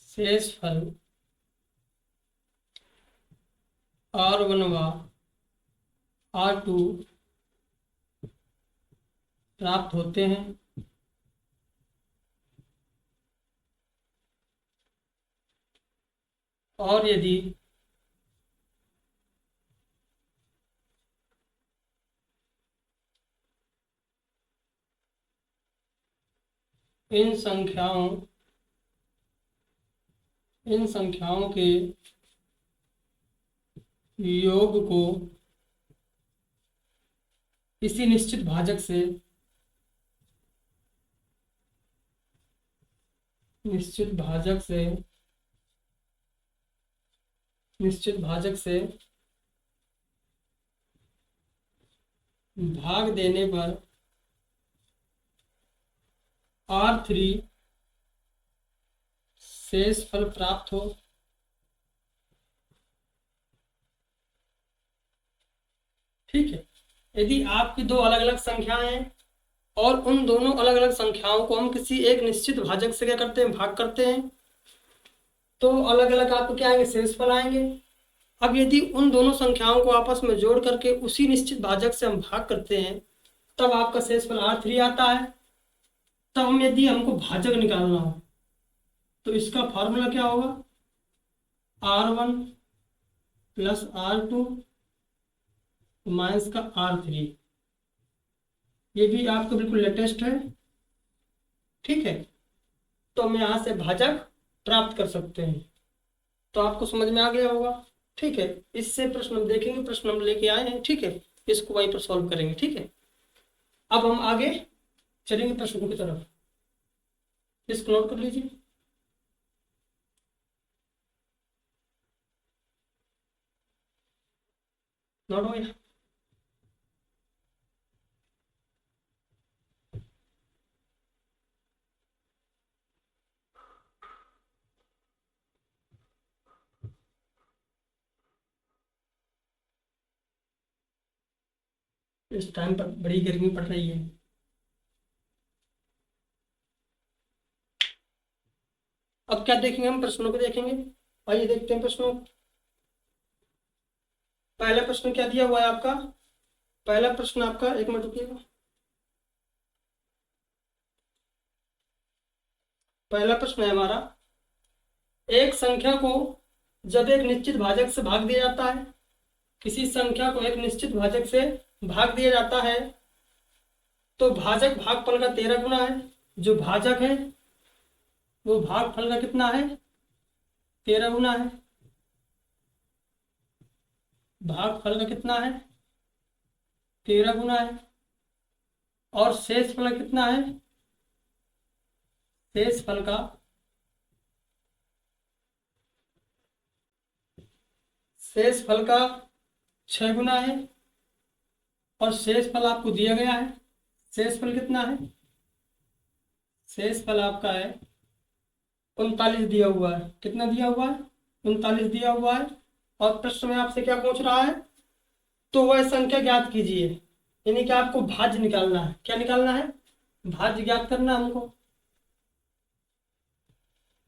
शेषफल R1 व R2 प्राप्त होते हैं। और यदि इन संख्याओं के योग को इसी निश्चित भाजक से निश्चित भाजक से भाग देने पर R3 शेषफल प्राप्त हो। ठीक है, यदि आपकी दो अलग अलग संख्याएं हैं और उन दोनों अलग अलग संख्याओं को हम किसी एक निश्चित भाजक से क्या करते हैं, भाग करते हैं, तो अलग अलग आपको क्या आएंगे, शेषफल आएंगे। अब यदि उन दोनों संख्याओं को आपस में जोड़ करके उसी निश्चित भाजक से हम भाग करते हैं, तब आपका शेषफल R3 आता है। तब हम यदि हमको भाजक निकालना हो तो इसका फॉर्मूला क्या होगा, R1 प्लस R2 माइनस का R3। ये भी आपका बिल्कुल लेटेस्ट है। ठीक है, तो हम यहाँ से भाजक प्राप्त कर सकते हैं। तो आपको समझ में आ गया होगा। ठीक है, इससे प्रश्न हम देखेंगे, प्रश्न हम लेके आए हैं। ठीक है, इसको वहीं पर सॉल्व करेंगे। ठीक है, अब हम आगे चलेंगे प्रश्नों की तरफ। इसको नोट कर लीजिए। नोट हो गया? इस टाइम पर बड़ी गर्मी पड़ रही है। अब क्या देखेंगे, हम प्रश्नों को देखेंगे। आइए देखते हैं प्रश्नों। पहला प्रश्न क्या दिया हुआ है आपका? पहला प्रश्न आपका, एक मिनट रुकिएगा। पहला प्रश्न है हमारा, एक संख्या को जब एक निश्चित भाजक से भाग दिया जाता है, किसी संख्या को एक निश्चित भाजक से भाग दिया जाता है, तो भाजक भागफल का 13 गुना है। जो भाजक है वो भागफल का कितना है, 13 गुना है। भागफल का कितना है, 13 गुना है। और शेषफल का कितना है, शेषफल का 6 गुना है। और शेषफल आपको दिया गया है। शेषफल कितना है, शेषफल आपका है 39 दिया हुआ है। कितना दिया हुआ है, 39 दिया हुआ है। और प्रश्न में आपसे क्या पूछ रहा है, तो वह संख्या ज्ञात कीजिए। यानी कि आपको भाज्य निकालना है। क्या निकालना है, भाज्य ज्ञात करना हमको।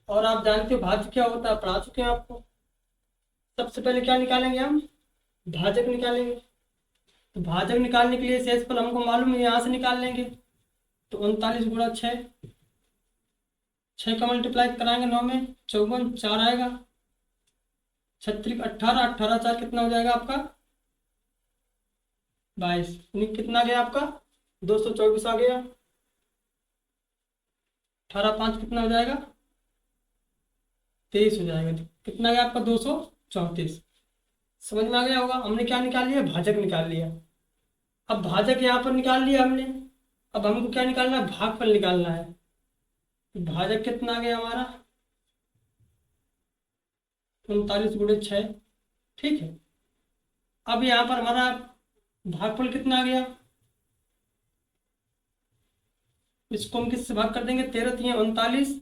और आप जानते हो भाज्य क्या होता है, पढ़ा चुके हैं आपको। सबसे पहले क्या निकालेंगे हम, भाजक निकालेंगे। तो भाजक निकालने के लिए शेषफल हमको मालूम है, यहाँ से निकाल लेंगे। तो 39 × 6, 6 का मल्टीप्लाई कराएंगे 9 में, 54, 4 आएगा। 36 18, 18 4 कितना हो जाएगा आपका 22। कितना गया आपका 224 आ गया। 18 5 कितना हो जाएगा 23 हो जाएगा। तो कितना गया आपका 234। समझ में आ गया होगा। हमने क्या निकाल लिया, भाजक निकाल लिया। अब भाजक यहाँ पर निकाल लिया हमने। अब हमको क्या निकालना है, भागफल निकालना है। तो भाजक कितना आ गया हमारा 39 × 6। ठीक है। अब यहाँ पर हमारा भागफल कितना आ गया, इसको हम किससे भाग कर देंगे, 13 3 39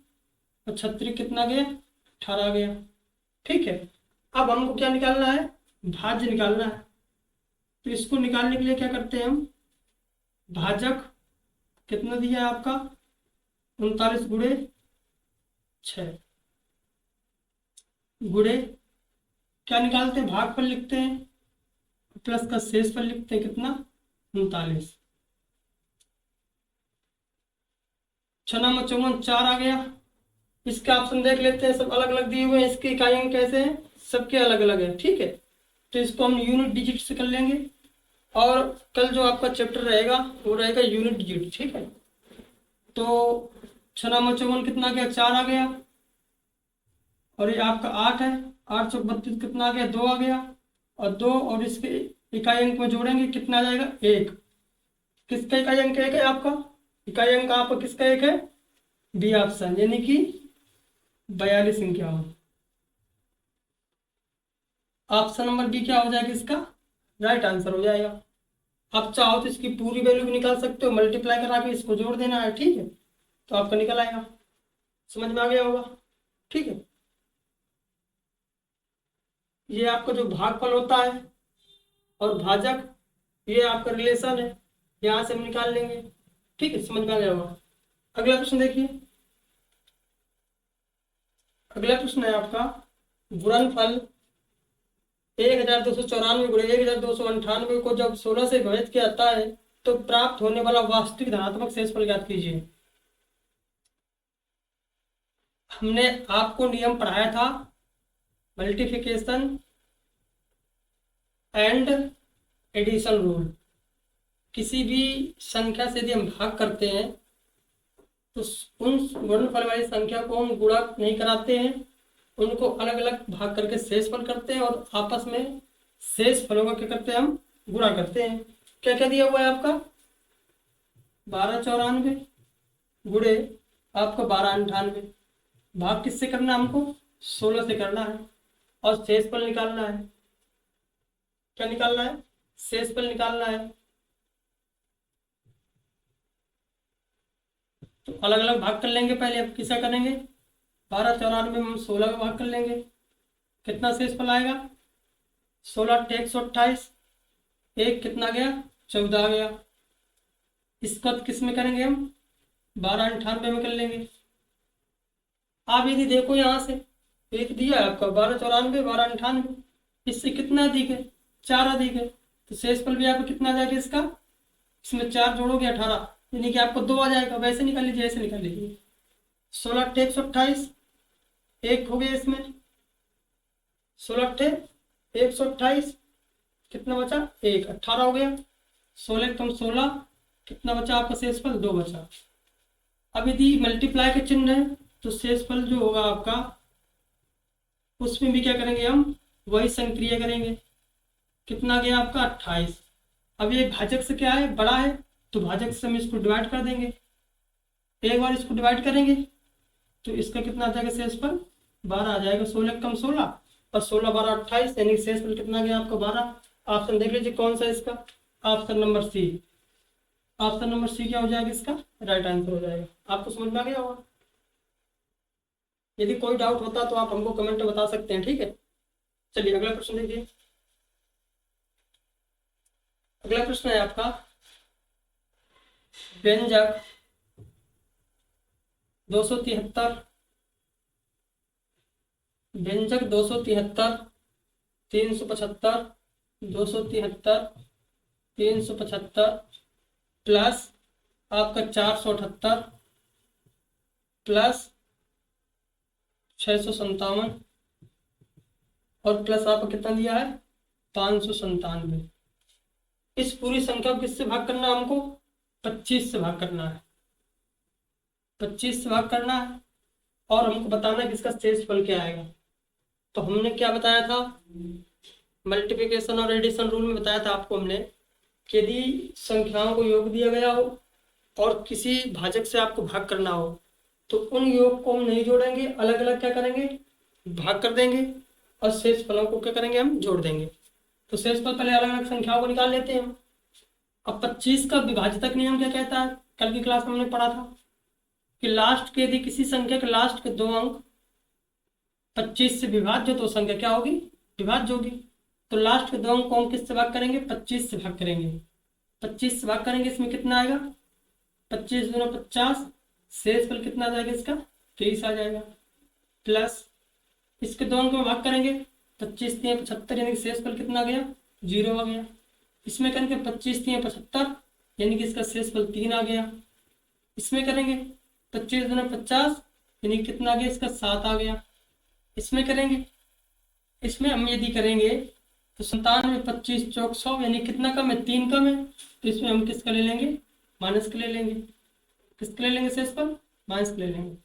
और 36 कितना गया 18 गया। ठीक है। अब हमको क्या निकालना है, भाज्य निकालना है। तो इसको निकालने के लिए क्या करते हैं हम, भाजक कितना दिया है आपका 39 × 6 गुणे क्या निकालते हैं, भागफल लिखते हैं प्लस का शेषफल लिखते हैं कितना 39। 6 9 54 4 आ गया। इसका ऑप्शन देख लेते हैं, सब अलग अलग दिए हुए हैं। इसकी इकाइयाँ कैसे हैं, सबके अलग अलग है। ठीक है। तो इसको हम यूनिट डिजिट से कर लेंगे। और कल जो आपका चैप्टर रहेगा वो रहेगा यूनिट डिजिट। ठीक है। तो 6 9 54 कितना आ गया 4 आ गया। और ये आपका 8 है, 8 चौक 32 कितना आ गया 2 आ गया। और 2 और इसके इकाई अंक में जोड़ेंगे कितना आ जाएगा 1। किसका इकाई अंक 1 है आपका, इकाई अंक आपका किसका 1 है, बी ऑप्शन, यानी कि 42 51। ऑप्शन नंबर बी क्या हो जाएगा इसका राइट आंसर हो जाएगा। आप चाहो तो इसकी पूरी वैल्यू भी निकाल सकते हो, मल्टीप्लाई करा के इसको जोड़ देना है। ठीक है। तो आपका निकल आएगा। समझ में आ गया होगा। ठीक है। ये आपका जो भागफल होता है और भाजक, ये आपका रिलेशन है, यहाँ से हम निकाल लेंगे। ठीक है। समझ में आ गया होगा। अगला प्रश्न देखिए। अगला प्रश्न है आपका गुणनफल 1294 गुणे 1298 को जब 16 से विभाजित किया जाता है तो प्राप्त होने वाला वास्तविक धनात्मक शेषफल ज्ञात कीजिए। हमने आपको नियम पढ़ाया था मल्टीप्लिकेशन एंड एडिशन रूल। किसी भी संख्या से यदि हम भाग करते हैं तो उन गुणनफल वाली संख्या को हम गुणा नहीं कराते हैं, उनको अलग अलग भाग करके शेषफल करते हैं और आपस में शेष फलों का क्या करते हैं हम गुणा करते हैं। क्या क्या दिया हुआ है आपका 1294 गुणे आपका 1298। भाग किससे करना है हमको 16 से करना है। और शेषफल निकालना है। क्या निकालना है, शेषफल निकालना है। तो अलग अलग भाग कर लेंगे। पहले अब किसा करेंगे 1294 में हम 16 का भाग कर लेंगे। कितना शेषफल आएगा 16 × 128, एक कितना गया 14 आ गया। इसका किस में करेंगे हम 1298 में कर लेंगे। आप यदि देखो यहाँ से एक दिया है आपका 1294 1298, इससे कितना अधिक है 4 अधिक है। तो शेषफल भी आपको कितना आ जाएगा इसका, इसमें 4 जोड़ोगे 18, यानी कि आपको 2 आ जाएगा। वैसे निकाल लीजिए, ऐसे निकाल लीजिए। 16 × 128 एक हो गया इसमें, 16 × 128 कितना बचा 1, 18 हो गया। 16 कम 16 कितना बचा आपका शेषफल 2 बचा। अब यदि मल्टीप्लाई के चिन्ह है तो शेषफल जो होगा आपका उसमें भी क्या करेंगे हम वही संक्रिया करेंगे। कितना गया आपका 28। अब ये भाजक से क्या है बड़ा है, तो भाजक से हम इसको डिवाइड कर देंगे। एक बार इसको डिवाइड करेंगे तो इसका कितना आ जाएगा शेषफल 12 आ जाएगा। 16 कम 16 और 16 12 28, यानी शेषफल कितना गया आपका 12। ऑप्शन देख लीजिए कौन सा इसका, option number C. Option number C क्या हो जाएगा इसका राइट आंसर हो जाएगा। आपको समझ में आ गया होगा। यदि कोई डाउट होता तो आप हमको कमेंट में बता सकते हैं। ठीक है। चलिए अगला प्रश्न देखिए। अगला प्रश्न है आपका व्यंजक 273, व्यंजक 273, 375, 273, 375 प्लस आपका 478 प्लस 657 और प्लस आपका कितना दिया है 597। इस पूरी संख्या को किससे भाग करना है हमको? 25 से भाग करना है, 25 से भाग करना है और हमको बताना है कि इसका शेषफल क्या आएगा। तो हमने क्या बताया था, मल्टीप्लिकेशन और एडिशन रूल में बताया था आपको हमने कि यदि संख्याओं को योग दिया गया हो और किसी भाजक से आपको भाग करना हो तो उन योग को हम नहीं जोड़ेंगे, अलग अलग क्या करेंगे, भाग कर देंगे और शेष फलों को क्या करेंगे, हम जोड़ देंगे। तो शेषफल पहले अलग अलग संख्याओं को निकाल लेते हैं हम। अब 25 का विभाजक नियम क्या कहता है, कल की क्लास में हमने पढ़ा था कि लास्ट के यदि किसी संख्या के लास्ट के 2 अंक 25 से विभाज्य तो संख्या क्या होगी, विभाज्य होगी। तो लास्ट के 2 अंक को हम किससे भाग करेंगे, 25 से भाग करेंगे। 25 से भाग करेंगे, इसमें कितना आएगा 25 दूना 50, शेषफल कितना आ जाएगा इसका 23 आ जाएगा। प्लस इसके 2 अंक में भाग करेंगे, 25 3 75 यानी कि शेषफल कितना आ गया 0 आ गया। इसमें करेंगे 25 3 75 यानी कि इसका शेषफल 3 आ गया। इसमें करेंगे 25 दूना 50 यानी कितना आ गया इसका 7 आ गया। इसमें करेंगे, इसमें हम यदि करेंगे तो 97 25 चौक 100 यानी कितना कम है 3 कम है। तो इसमें हम किसका ले लेंगे, माइनस का ले लेंगे। किसका ले लेंगे शेषफल, माइनस का ले लेंगे।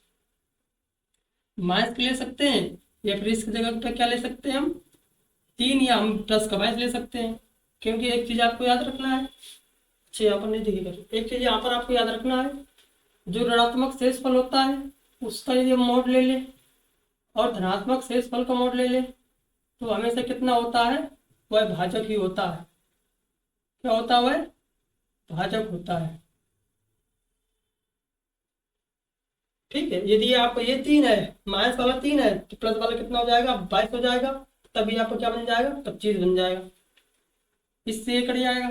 माइनस का ले सकते हैं या फिर इसकी जगह पे क्या ले सकते हैं हम 3 या हम प्लस का 22 ले सकते हैं। क्योंकि एक चीज आपको याद रखना है, अच्छा यहाँ पर नहीं दिखेगा, एक चीज यहाँ पर आपको याद रखना है, जो ऋणात्मक शेषफल होता है उसका यदि हम मोड ले लें और धनात्मक शेषफल का मोड ले लें तो हमेशा कितना होता है, वह भाजक ही होता है। क्या होता है, वह भाजक होता है। ठीक है, यदि आप ये 3 है, माइनस वाला 3 है तो प्लस वाला कितना हो जाएगा 22 हो जाएगा। तभी आपको क्या बन जाएगा 25 बन जाएगा। इससे ये कट जाएगा,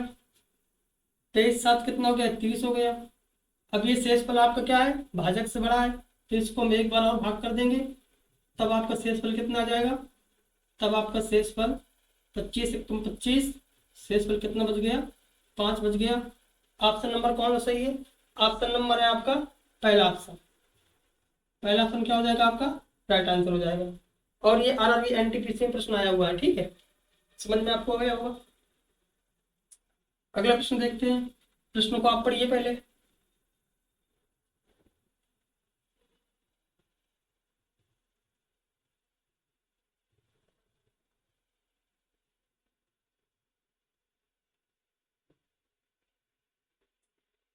23 7 कितना हो गया 30 हो गया। अब ये शेषफल आपका क्या है, भाजक से बड़ा है तो इसको हम एक बार और भाग कर देंगे, तब आपका शेषफल कितना आ जाएगा, तब आपका शेषफल 25 एक 25, शेषफल कितना बच गया 5 बच गया। ऑप्शन नंबर कौन सा सही है, ऑप्शन नंबर है आपका पहला ऑप्शन। पहला ऑप्शन क्या हो जाएगा आपका राइट आंसर हो जाएगा। और ये आरआरबी एनटीपीसी में प्रश्न आया हुआ है, ठीक है, समझ में आपको आ गया होगा। अगला प्रश्न देखते हैं, प्रश्नों को आप पढ़िए पहले।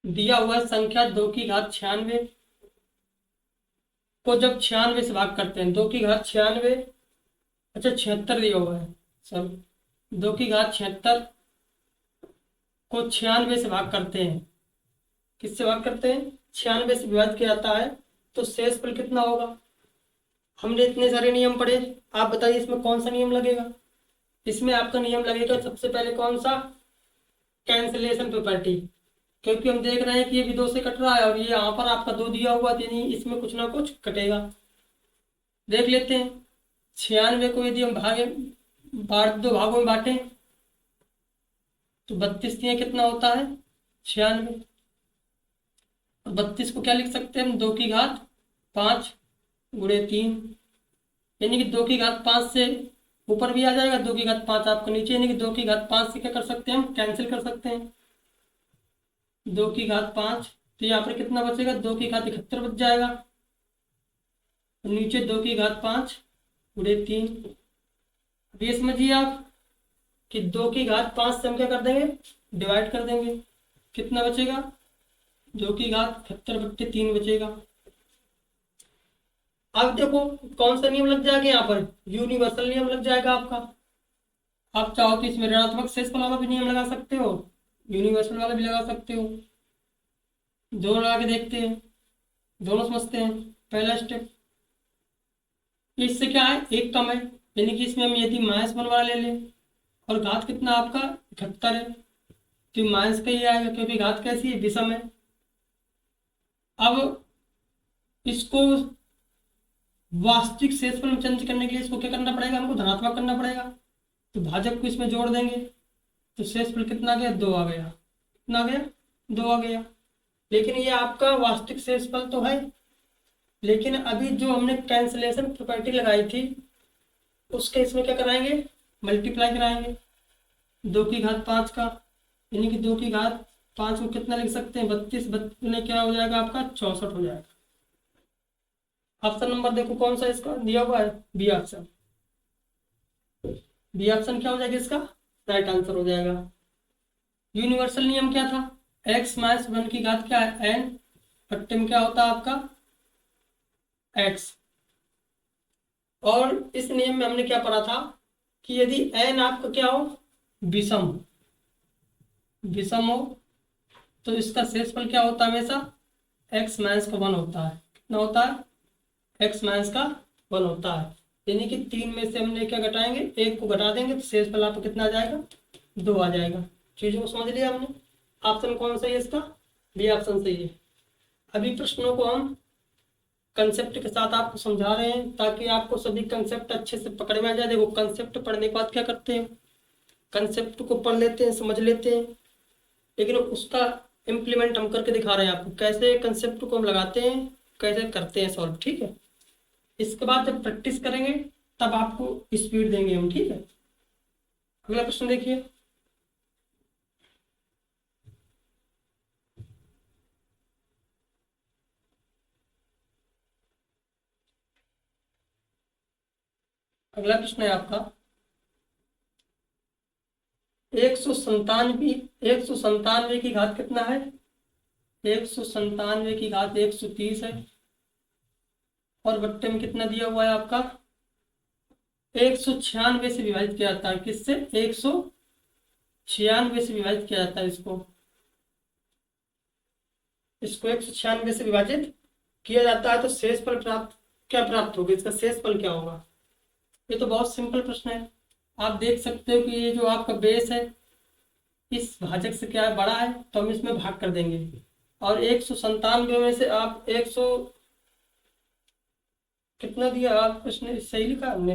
दिया हुआ है संख्या 2 की घात 96 को जब 96 से भाग करते हैं, 2 की घात 96, अच्छा 76 दिया हुआ है सर, 2 की घात 76 को 96 से भाग करते हैं, किससे भाग करते हैं 96 से विभाजित किया जाता है तो शेषफल कितना होगा। हमने इतने सारे नियम पढ़े, आप बताइए इसमें कौन सा नियम लगेगा। इसमें आपका नियम लगेगा सबसे पहले कौन सा, कैंसिलेशन प्रॉपर्टी। क्योंकि हम देख रहे हैं कि ये भी 2 से कट रहा है और ये यहाँ पर आपका 2 दिया हुआ था, यानी इसमें कुछ ना कुछ कटेगा। देख लेते हैं, 96 को यदि हम भागे 2 भागों में बांटे तो 32 कितना होता है 96। और 32 को क्या लिख सकते हैं हम 2 की घात 5 गुणे 3, यानी कि 2 की घात 5 से ऊपर भी आ जाएगा, 2 की घात 5 आपको नीचे, यानी कि 2 की घात 5 से क्या कर सकते हैं हम कैंसिल कर सकते हैं। 2 की घात 5 तो यहाँ पर कितना बचेगा 2 की घात 71 बच जाएगा, और नीचे 2 की घात 5 गुणे 3। अब ये समझिए आप कि 2 की घात 5 से हम क्या कर देंगे डिवाइड कर देंगे, कितना बचेगा 2 की घात 71/3 बचेगा। अब देखो कौन सा नियम लग जाएगा यहाँ पर, यूनिवर्सल नियम लग जाएगा आपका। आप चाहो तो इसमें ऋणात्मक शेषफल वाला भी नियम लगा सकते हो, यूनिवर्सल वाला भी लगा सकते हो। दोनों लगा के देखते हैं, दोनों समझते हैं। पहला स्टेप, इससे क्या है एक कम है, यानी कि इसमें हम यदि -1 वाला ले लें और घात कितना आपका 71 है तो माइनस का ही आएगा क्योंकि घात कैसी है विषम है। अब इसको वास्तविक शेषफल में चेंज करने के लिए इसको क्या करना पड़ेगा, हमको धनात्मक करना पड़ेगा। तो भाजक को इसमें जोड़ देंगे तो शेषफल कितना आ गया, 2 आ गया। कितना आ गया, 2 आ गया। लेकिन ये आपका वास्तविक शेषफल तो है, लेकिन अभी जो हमने कैंसलेशन प्रॉपर्टी लगाई थी उसके इसमें क्या कराएंगे, मल्टीप्लाई कराएंगे 2 की घात 5 का, यानी कि 2 की घात 5 को कितना लिख सकते हैं, 32, 32 में क्या हो जाएगा आपका 64 हो जाएगा। ऑप्शन नंबर देखो कौन सा इसका दिया हुआ है, बी ऑप्शन। बी ऑप्शन क्या हो जाएगा इसका, राइट आंसर हो जाएगा। यूनिवर्सल नियम क्या था, x माइनस 1 की घात क्या है n, बट्टे में क्या होता है आपका x। और इस नियम में हमने क्या पढ़ा था कि यदि n आपका क्या हो, विषम हो तो इसका शेषफल क्या होता है, हमेशा x माइनस का 1 होता है। कितना होता है, x माइनस का 1 होता है। यानी कि 3 में से हमने क्या घटाएंगे, 1 को घटा देंगे तो शेषफल आपको कितना आ जाएगा, 2 आ जाएगा। चीजों को समझ लिया हमने। ऑप्शन कौन सा है इसका, बी ऑप्शन सही है। अभी प्रश्नों को हम कंसेप्ट के साथ आपको समझा रहे हैं ताकि आपको सभी कंसेप्ट अच्छे से पकड़ में आ जाए। देखो कंसेप्ट पढ़ने के बाद क्या करते हैं, कंसेप्ट को पढ़ लेते हैं, समझ लेते हैं, लेकिन उसका इम्प्लीमेंट हम करके दिखा रहे हैं आपको, कैसे कंसेप्ट को हम लगाते हैं, कैसे करते हैं सॉल्व। ठीक है, इसके बाद जब प्रैक्टिस करेंगे तब आपको स्पीड देंगे हम। ठीक है, अगला प्रश्न देखिए। अगला प्रश्न है आपका 197 की घात कितना है, 197 की घात 130 है। और बट्टे में कितना दिया हुआ है आपका, 196 से विभाजित किया जाता है। किससे, 196 से विभाजित किया जाता है। इसको 196 से विभाजित किया जाता है तो शेषफल प्राप्त क्या प्राप्त होगा, इसका शेषफल क्या होगा। ये तो बहुत सिंपल प्रश्न है। आप देख सकते हो कि ये जो आपका बेस है इस भाजक से क्या है, बड़ा है, तो हम इसमें भाग कर देंगे। और 197 में से आप 100 कितना दिया, आप प्रश्न सही लिखा हमने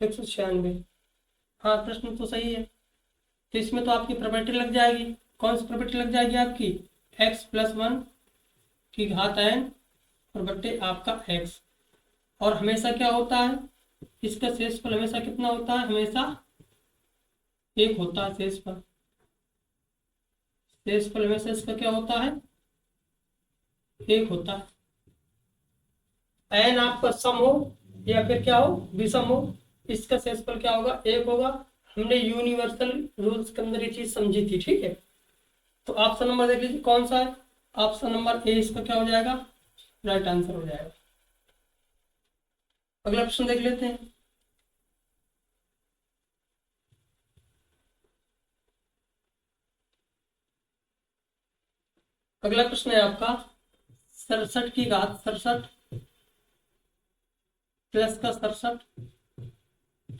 196। हाँ प्रश्न तो सही है। तो इसमें तो आपकी प्रॉपर्टी लग जाएगी। कौन सी प्रॉपर्टी लग जाएगी आपकी, x+1 की घात n और बट्टे आपका x। और हमेशा क्या होता है, इसका शेषफल हमेशा कितना होता है, हमेशा 1 होता है। शेषफल हमेशा इसका क्या होता है, 1 होता है। n आपका सम हो या फिर क्या हो, विषम हो, इसका शेषफल क्या होगा, 1 होगा। हमने यूनिवर्सल रूल्स के अंदर ये चीज समझी थी। ठीक है, तो ऑप्शन नंबर देख लीजिए कौन सा है, ऑप्शन नंबर ए इसका क्या हो जाएगा, राइट आंसर हो जाएगा। अगला प्रश्न देख लेते हैं। अगला प्रश्न है आपका 67 की घात 67 प्लस का 67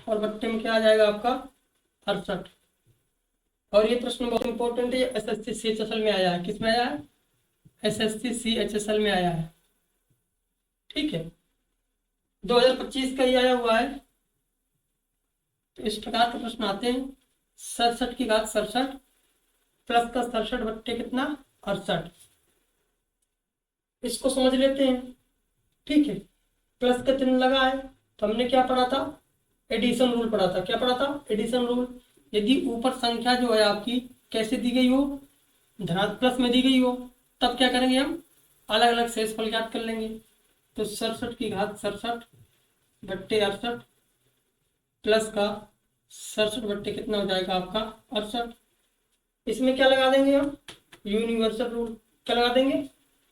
और बट्टे में क्या आ जाएगा आपका 68। और ये प्रश्न बहुत इंपॉर्टेंट है, एसएससी सीएचएसएल में आया है। किस में आया है, एसएससी सीएचएसएल में आया है। ठीक है, 2025 का ही आया हुआ है। तो इस प्रकार के प्रश्न आते हैं, 67 की घात 67 प्लस का 67 बट्टे कितना 68। इसको समझ लेते हैं। ठीक है, प्लस का चिन्ह लगा है तो हमने क्या पढ़ा था, एडिशन रूल पढ़ा था। क्या पढ़ा था, एडिशन रूल। यदि ऊपर संख्या जो है आपकी कैसे दी गई हो, धनात्मक प्लस में दी गई हो, तब क्या करेंगे, हम अलग अलग शेषफल ज्ञात कर लेंगे। तो 67 की घात 67 बट्टे 68 प्लस का 67 बट्टे कितना हो जाएगा आपका 68। इसमें क्या लगा देंगे हम, यूनिवर्सल रूल। क्या लगा देंगे,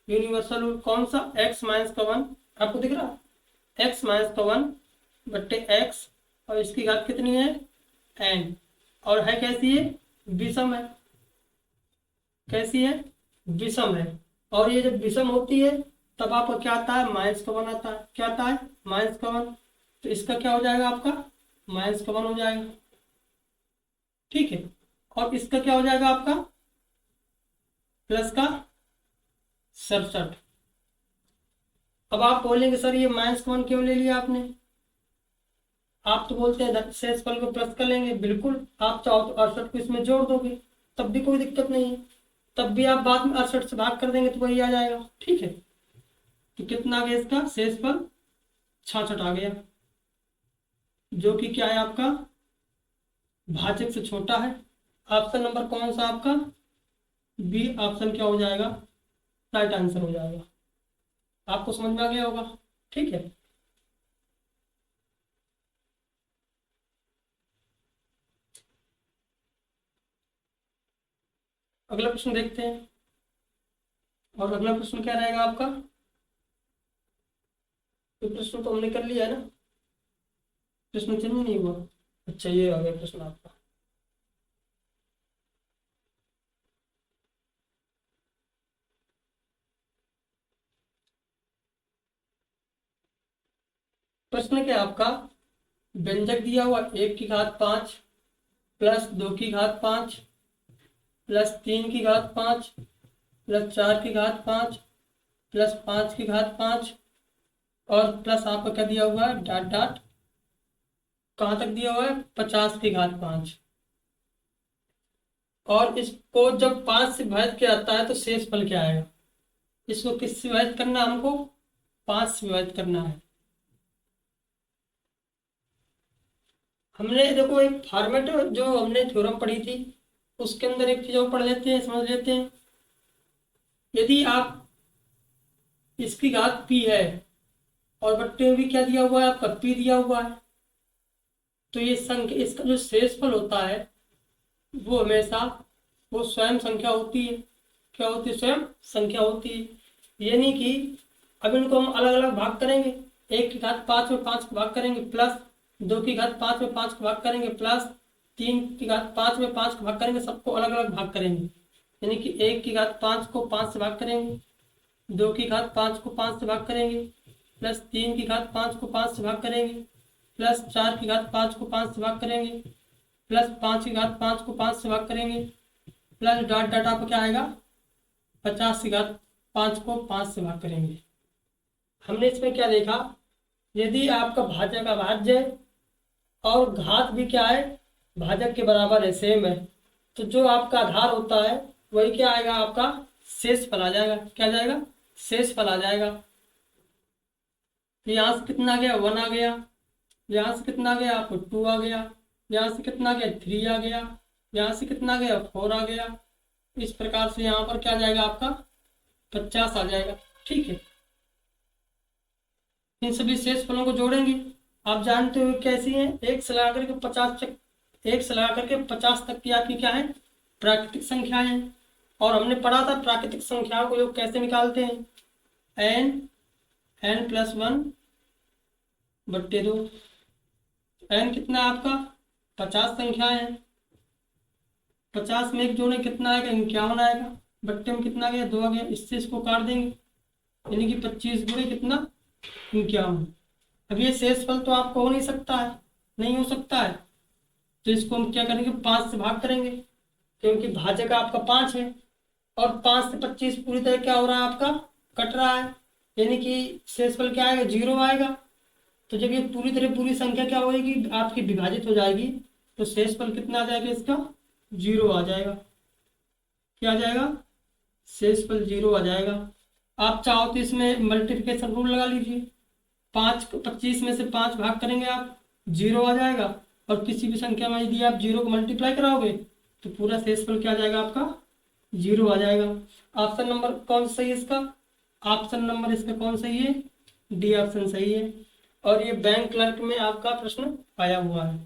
यूनिवर्सल रूल। कौन सा, x माइनस का 1 आपको दिख रहा, x माइनस का 1 बट्टे x और इसकी घात कितनी है n। और है कैसी है, विषम है। कैसी है, विषम है। और ये जब विषम होती है तब आपका क्या आता है, माइनस का 1 आता है। क्या आता है, माइनस का 1। तो इसका क्या हो जाएगा आपका, माइनस का 1 हो जाएगा। ठीक है, और इसका क्या हो जाएगा आपका, प्लस का 67। अब आप बोलेंगे सर ये -1 क्यों ले लिया आपने? आप तो बोलते हैं शेषफल को प्लस कर लेंगे, बिल्कुल आप चाहो तो 68 को इसमें जोड़ दोगे, तब भी कोई दिक्कत नहीं है। तब भी आप बाद में 68 से भाग कर देंगे तो वही आ जाएगा, ठीक है। तो कितना आ गया इसका शेषफल? 66 आ गया, जो कि क्या है आपका भाजक से छोटा है। ऑप्शन नंबर कौन सा आपका? बी ऑप्शन क्या हो जाएगा? राइट आंसर हो जाएगा। आपको समझ में आ गया होगा, ठीक है। अगला प्रश्न देखते हैं। और अगला प्रश्न क्या रहेगा आपका? तो प्रश्न तो हमने कर लिया है ना, प्रश्न चेंज नहीं हुआ। अच्छा, ये आ गया प्रश्न आपका। प्रश्न क्या है आपका? व्यंजक दिया हुआ 1 की घात 5 प्लस 2 की घात 5 प्लस 3 की घात 5 प्लस 4 की घात 5 प्लस 5 की घात 5 और प्लस आपका क्या दिया हुआ है डॉट डॉट, कहाँ तक दिया हुआ है 50 की घात 5। और इसको जब 5 से विभाजित किया जाता है तो शेष फल क्या आएगा? इसको किससे विभाजित करना है हमको? 5 से विभाजित करना है। हमने देखो एक फॉर्मेट जो हमने थ्योरम पढ़ी थी उसके अंदर एक चीज और पढ़ लेते हैं, समझ लेते हैं। यदि आप इसकी घात p है और बट्टे में भी क्या दिया हुआ है आपका p दिया हुआ है, तो ये संख्या इसका जो शेषफल होता है वो हमेशा वो स्वयं संख्या होती है। क्या होती है? स्वयं संख्या होती है। यानी कि अब इनको हम अलग अलग भाग करेंगे। 1 की घात 5 में 5 को भाग करेंगे, प्लस 2 की घात 5 में 5 को भाग करेंगे, प्लस 3 की घात 5 में 5 को भाग करेंगे, सबको अलग अलग भाग करेंगे। यानी कि 1 की घात 5 को 5 से भाग करेंगे, 2 की घात 5 को 5 से भाग करेंगे, प्लस 3 की घात 5 को 5 से भाग करेंगे, प्लस 4 की घात 5 को 5 से भाग करेंगे, प्लस 5 की घात 5 को 5 से भाग करेंगे, प्लस डॉट डॉट आपका क्या आएगा 50 की घात 5 को 5 से भाग करेंगे। हमने इसमें क्या देखा? यदि आपका भाजक अभाज्य है और घात भी क्या है भाजक के बराबर है, सेम है, तो जो आपका आधार होता है वही क्या आएगा आपका शेष फल आ जाएगा। क्या आ जाएगा? शेष फल आ जाएगा। तो यहाँ से कितना आ गया 1 आ गया, यहाँ से कितना आ गया आपको 2 आ गया, यहाँ से कितना आ गया 3 आ गया, यहाँ से कितना आ गया 4 आ गया। इस प्रकार से यहाँ पर क्या आ जाएगा आपका 50 आ जाएगा, ठीक है। इन सभी शेष फलों को जोड़ेंगे। आप जानते हो कैसी है? एक से लगा करके 50 तक, एक से लगा करके 50 तक की आपकी क्या है प्राकृतिक संख्याएं हैं। और हमने पढ़ा था प्राकृतिक संख्याओं को योग कैसे निकालते हैं? n+1/2। n कितना है आपका 50 संख्याएं हैं, 50 में एक जोड़े कितना आएगा 51 आएगा, बट्टे में कितना आ गया 2 आ गया, इससे इसको काट देंगे, यानी कि 25 गुणे कितना 51। अब ये शेषफल तो आपको हो नहीं सकता है, नहीं हो सकता है, तो इसको हम क्या करेंगे 5 से भाग करेंगे, क्योंकि भाजक आपका 5 है और 5 से 25 पूरी तरह क्या हो रहा है आपका कट रहा है, यानी कि शेषफल क्या आएगा 0 आएगा। तो जब ये पूरी तरह पूरी संख्या क्या होगी आपकी विभाजित हो जाएगी, तो शेषफल कितना आ जाएगा इसका 0 आ जाएगा। क्या आ जाएगा? शेषफल 0 आ जाएगा। आप चाहो तो इसमें मल्टीप्लिकेशन रूल लगा लीजिए, 25 में से 5 भाग करेंगे आप 0 आ जाएगा, और किसी भी संख्या में यदि आप 0 को मल्टीप्लाई कराओगे तो पूरा शेषफल क्या आ जाएगा आपका 0 आ जाएगा। ऑप्शन नंबर कौन सा सही है इसका? ऑप्शन नंबर इसका कौन सही है? डी ऑप्शन सही है। और ये बैंक क्लर्क में आपका प्रश्न आया हुआ है।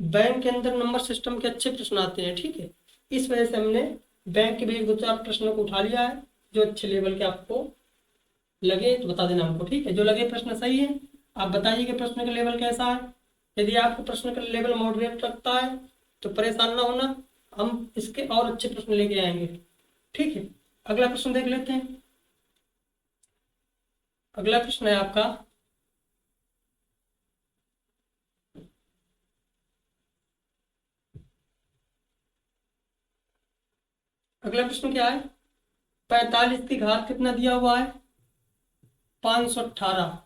बैंक के अंदर नंबर सिस्टम के अच्छे प्रश्न आते हैं, ठीक है। इस वजह से हमने बैंक के भी 2-4 प्रश्नों को उठा लिया है, जो अच्छे लेवल के आपको लगे तो बता देना हमको, ठीक है। जो लगे प्रश्न सही है आप बताइए कि प्रश्न का लेवल कैसा है। यदि आपको प्रश्न का लेवल मॉडरेट लगता है तो परेशान ना होना, हम इसके और अच्छे प्रश्न लेके आएंगे, ठीक है। अगला प्रश्न देख लेते हैं। अगला प्रश्न है आपका अगला प्रश्न क्या है? 45 की घात कितना दिया हुआ है? 518,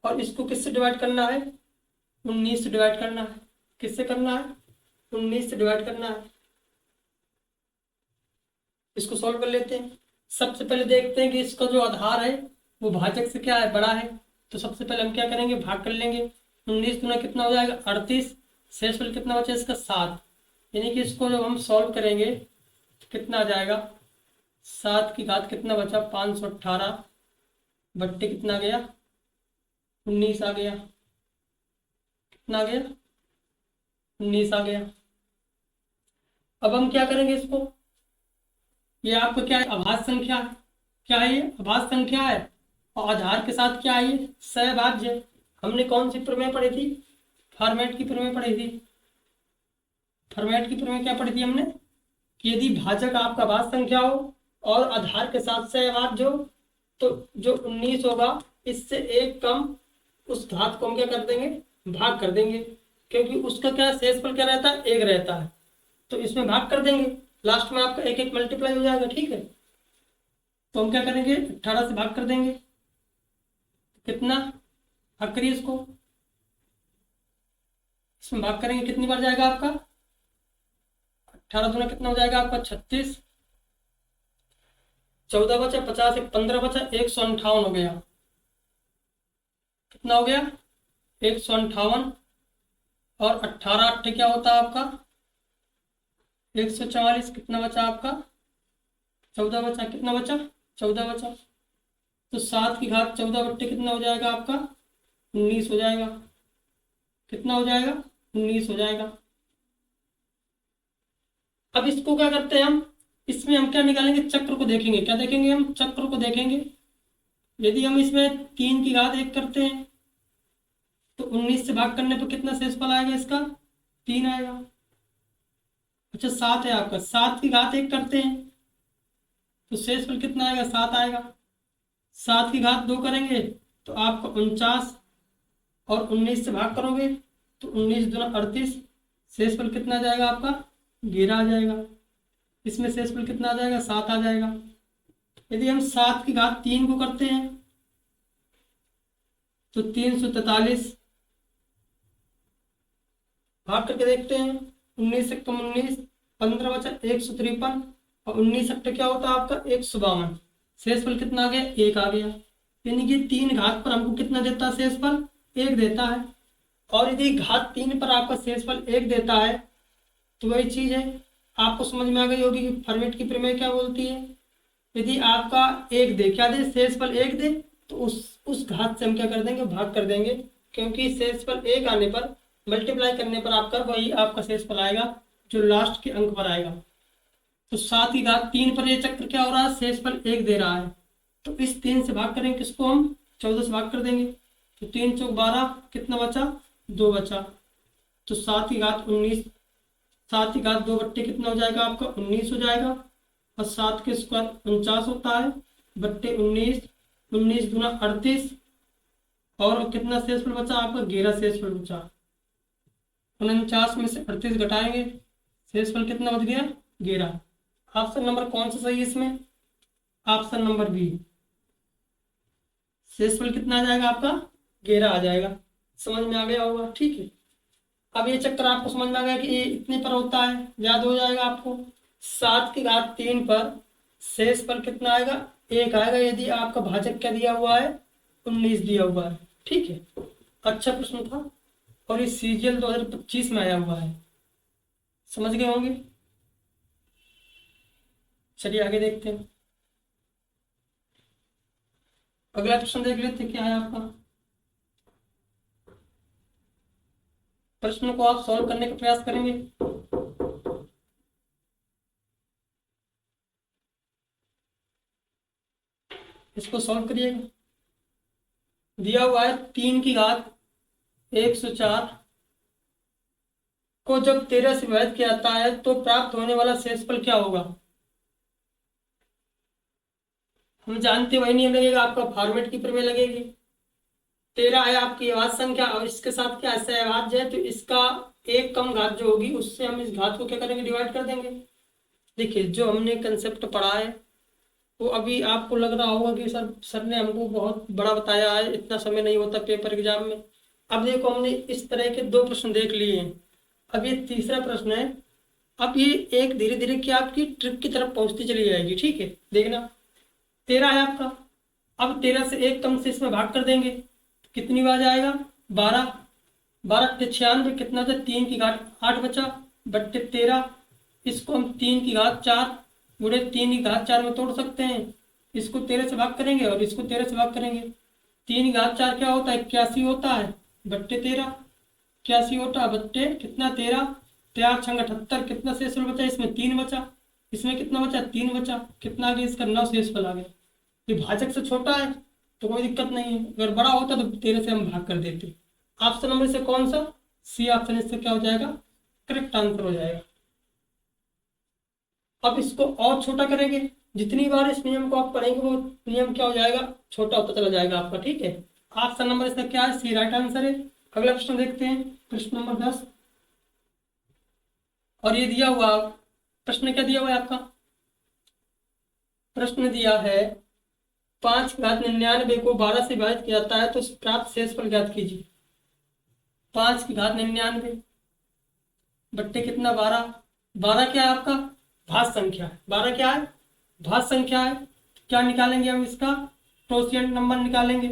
और इसको किससे डिवाइड करना है? 19 से डिवाइड करना है। किससे करना है? 19 से डिवाइड करना है। इसको सॉल्व कर लेते हैं। सबसे पहले देखते हैं कि इसका जो आधार है वो भाजक से क्या है, बड़ा है। तो सबसे पहले हम क्या करेंगे, भाग कर लेंगे। 19 गुना कितना हो जाएगा? 38। शेषफल कितना बचा इसका? 7। यानी कि इसको जब हम सॉल्व करेंगे तो कितना आ जाएगा? 7 की घात कितना बचा? 518 बट्टे कितना गया? 19 आ गया। कितना आ गया? 19 आ गया। अब हम क्या करेंगे इसको, ये आपको क्या है? अभाज्य संख्या है। क्या है ये? अभाज्य संख्या है। और आधार के साथ क्या है ये? सहभाज्य। हमने कौन सी प्रमेय पढ़ी थी? फॉर्मेट की प्रमेय पढ़ी थी। फॉर्मेट की प्रमेय क्या पढ़ी थी हमने? कि यदि भाजक आपका अभाज्य संख्या हो और आधार के साथ सहभाज्य हो तो जो 19 होगा इससे एक कम उस घात को हम क्या कर देंगे? भाग कर देंगे। क्योंकि उसका क्या शेषफल क्या रहता है? 1 रहता है। तो इसमें भाग कर देंगे, लास्ट में आपका एक एक मल्टीप्लाई हो जाएगा। ठीक है, तो हम क्या करेंगे? 18 से भाग कर देंगे। कितना? भाग करिए इसको। इसमें भाग करेंगे कितनी बार जाएगा आपका? 18 दूना कितना हो जाएगा आपका? 36। 14 बचा, 50 एक 15 बचा, 158 हो गया। कितना हो गया? 158। और 18 8 क्या होता है आपका? 144। कितना बचा आपका? 14 बचा। कितना बचा? 14 बचा। तो 7 की घात 14 बट्टे कितना हो जाएगा आपका? 19 हो जाएगा। कितना हो जाएगा? 19 हो जाएगा। अब इसको क्या करते हैं हम, इसमें हम क्या निकालेंगे? चक्र को देखेंगे। क्या देखेंगे हम? चक्र को देखेंगे। यदि हम इसमें 3 की घात 1 करते हैं तो 19 से भाग करने पर कितना शेषफल आएगा इसका? 3 आएगा। अच्छा 7 है आपका, 7 की घात 1 करते हैं तो शेषफल कितना आएगा? 7 आएगा। 7 की घात 2 करेंगे तो आपका 49, और 19 से भाग करोगे तो 19 दूना 38। शेषफल कितना आ जाएगा आपका? 11 आ जाएगा। इसमें शेषफल कितना आ जाएगा? 7 आ जाएगा। यदि हम 7 की घात 3 को करते हैं तो 343। भाग करके देखते हैं। 19 से कम 19, 15 बचा, 153। और 19 अट्ठे क्या होता है आपका? 152। शेषफल कितना आ गया? 1 आ गया। यानी कि 3 घात पर हमको कितना देता है? शेषफल 1 देता है। और यदि घात 3 पर आपका शेषफल 1 देता है तो वही चीज है, आपको समझ में आ गई होगी कि फॉर्मेट की प्रमेय क्या बोलती है। यदि आपका 1 दे, क्या दे? शेषफल 1 दे, तो उस घात से हम क्या कर देंगे? भाग कर देंगे। क्योंकि शेषफल 1 आने पर, मल्टीप्लाई करने पर आपका वही आपका शेषफल आएगा जो लास्ट के अंक पर आएगा। तो 7 की घात 3 पर ये चक्र क्या हो रहा है? शेषफल 1 दे रहा है। तो इस 3 से भाग करेंगे किसको? हम 14 से भाग कर देंगे। तो 3 चौक 12, कितना बचा? 2 बचा। तो 7 की घात 19, 7 की घात 2 बट्टे कितना हो जाएगा आपका? 19 हो जाएगा। और 7 के स्क्वायर 49 होता है, बट्टे 19। 19 दूना 38। और कितना शेषफल बचा आपका? 11 शेषफल बचा। 49 में से 38 घटाएंगे, शेषफल कितना बच गया? 11। ऑप्शन नंबर कौन सा सही है इसमें? Option number B. शेषफल कितना आ जाएगा आपका? 11 आ जाएगा। समझ में आ गया होगा। ठीक है, अब ये चक्कर आपको समझ में आ गया कि ये इतने पर होता है, याद हो जाएगा आपको। 7 की घात 3 पर शेषफल कितना आएगा? 1 आएगा। यदि आपका भाजक क्या दिया हुआ है? 19 दिया हुआ है। ठीक है, अच्छा प्रश्न था और ये सीजीएल 2025 में आया हुआ है। समझ गए होंगे। चलिए आगे देखते हैं। अगला प्रश्न देख लेते हैं क्या है आपका। प्रश्न को आप सॉल्व करने का प्रयास करेंगे। इसको सॉल्व करिएगा। दिया हुआ है 3 की घात 104 को जब 13 से विभाजित किया जाता है तो प्राप्त होने वाला शेषफल क्या होगा? हम जानते वही नियम लगेगा, आपका फॉर्मेट की प्रमेय लगेगी। 13 है आपकी अभाज्य संख्या और इसके साथ क्या है? सहभाज्य है। तो इसका एक कम घात जो होगी उससे हम इस घात को क्या करेंगे? डिवाइड कर देंगे। देखिए जो हमने कंसेप्ट पढ़ा है तो अभी आपको लग रहा होगा कि सर ने हमको बहुत बड़ा बताया है, इतना समय नहीं होता पेपर एग्जाम में। अब देखो हमने इस तरह के दो प्रश्न देख लिए हैं। अब ये तीसरा प्रश्न है। अब ये एक धीरे धीरे क्या आपकी ट्रिक की तरफ पहुंचती चली जाएगी, ठीक है। देखना, 13 है आपका। अब 13 से एक कम से इसमें भाग कर देंगे, कितनी बार जाएगा? 12। 12×96 कितना था? 3 की घात 8 बचा, बट्टे 13। इसको हम 3 की घात 4 गुणे 3 की घात 4 में तोड़ सकते हैं। इसको 13 से भाग करेंगे और इसको 13 से भाग करेंगे। 3 की घात 4 क्या होता है? 81 होता है, बट्टे 13। 81 होता है बट्टे कितना? 13। 4×6 = 78। कितना शेषफल बचा? इसमें 3 बचा। इसमें कितना बचा? 3 बचा। कितना आ गया? इसका 9 शेषफल आ गया। ये भाजक से छोटा है तो कोई दिक्कत नहीं है, अगर बड़ा होता तो 13 से हम भाग कर देते। ऑप्शन नंबर से कौन सा? सी ऑप्शन इससे क्या हो जाएगा? करेक्ट आंसर हो जाएगा। अब इसको और छोटा करेंगे, जितनी बार इस नियम को आप पढ़ेंगे वो नियम क्या हो जाएगा? छोटा होता चला जाएगा आपका, ठीक है। ऑप्शन नंबर इसका क्या है? सी राइट आंसर है। अगला प्रश्न देखते हैं, प्रश्न नंबर 10। और ये दिया हुआ प्रश्न क्या दिया हुआ है आपका? प्रश्न दिया है 5×99 को 12 से विभाजित किया जाता है तो प्राप्त शेषफल ज्ञात कीजिए। 5×99 बट्टे कितना? 12। 12 क्या है आपका? भाज्य संख्या है। 12 क्या है? भाज्य संख्या है। क्या निकालेंगे हम इसका? क्वोशिएंट नंबर निकालेंगे।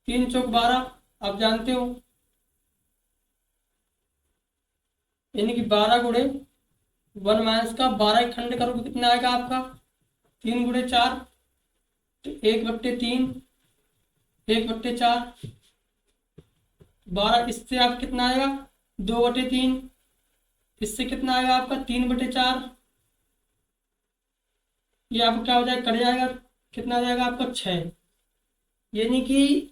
3×4 = 12, आप जानते हो, यानी कि 12 गुणे 1 माइनस का 12 खंड करोगे कितना आएगा आपका? 3×4 तो 1/3, 1/4। 12 इससे आप कितना आएगा? 2/3। इससे कितना आएगा आपका? 3/4। ये आपको क्या हो जाएगा? कट जाएगा। कितना आ जाएगा आपका? 6। यानी कि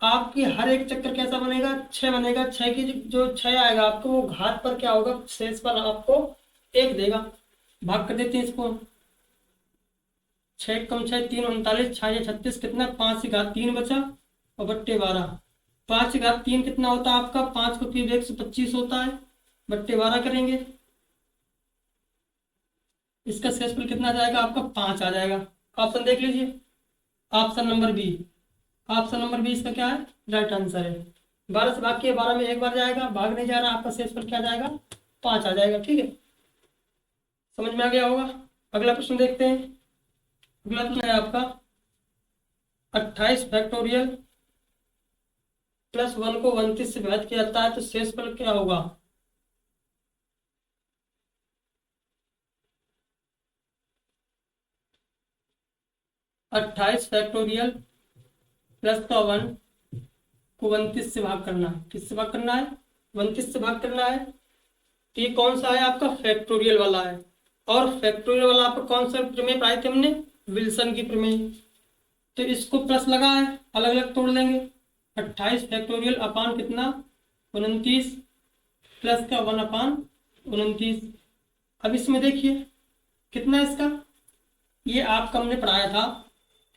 आपकी हर एक चक्कर कैसा बनेगा? 6 बनेगा। 6 की जो 6 आएगा आपको वो घात पर क्या होगा? शेष पर आपको 1 देगा। भाग कर देते हैं इसको। 6 कम 6 3 39, 6×36 कितना? 5/3 बचा और बट्टे 12। 5/3 कितना होता है आपका? 5×3 125 होता है, बट्टे 12 करेंगे। इसका शेषफल कितना आ जाएगा आपका? 5 आ जाएगा। ऑप्शन देख लीजिए, option number B. Option number B इसका क्या है? राइट आंसर है। 12 से भाग के 12 में एक बार जाएगा, भाग नहीं जा रहा, आपका शेषफल क्या जाएगा? 5 आ जाएगा, ठीक है। समझ में आ गया होगा। अगला प्रश्न देखते हैं। अगला प्रश्न है आपका 28 फैक्टोरियल प्लस 1 को 29 से विभाजित किया जाता है तो शेषफल क्या होगा? 28 फैक्टोरियल प्लस का 1 को 29 से भाग करना है। किससे भाग करना है? 29 से भाग करना है। तो ये कौन सा है आपका? फैक्टोरियल वाला है। और फैक्टोरियल वाला आपको कौन सा प्रमेय पढ़ाई थी हमने? विल्सन की प्रमेय। तो इसको प्लस लगा है, अलग अलग तोड़ लेंगे। 28 फैक्टोरियल अपान कितना? 29 प्लस का 1/29। अब इसमें देखिए कितना है इसका? ये आपका हमने पढ़ाया था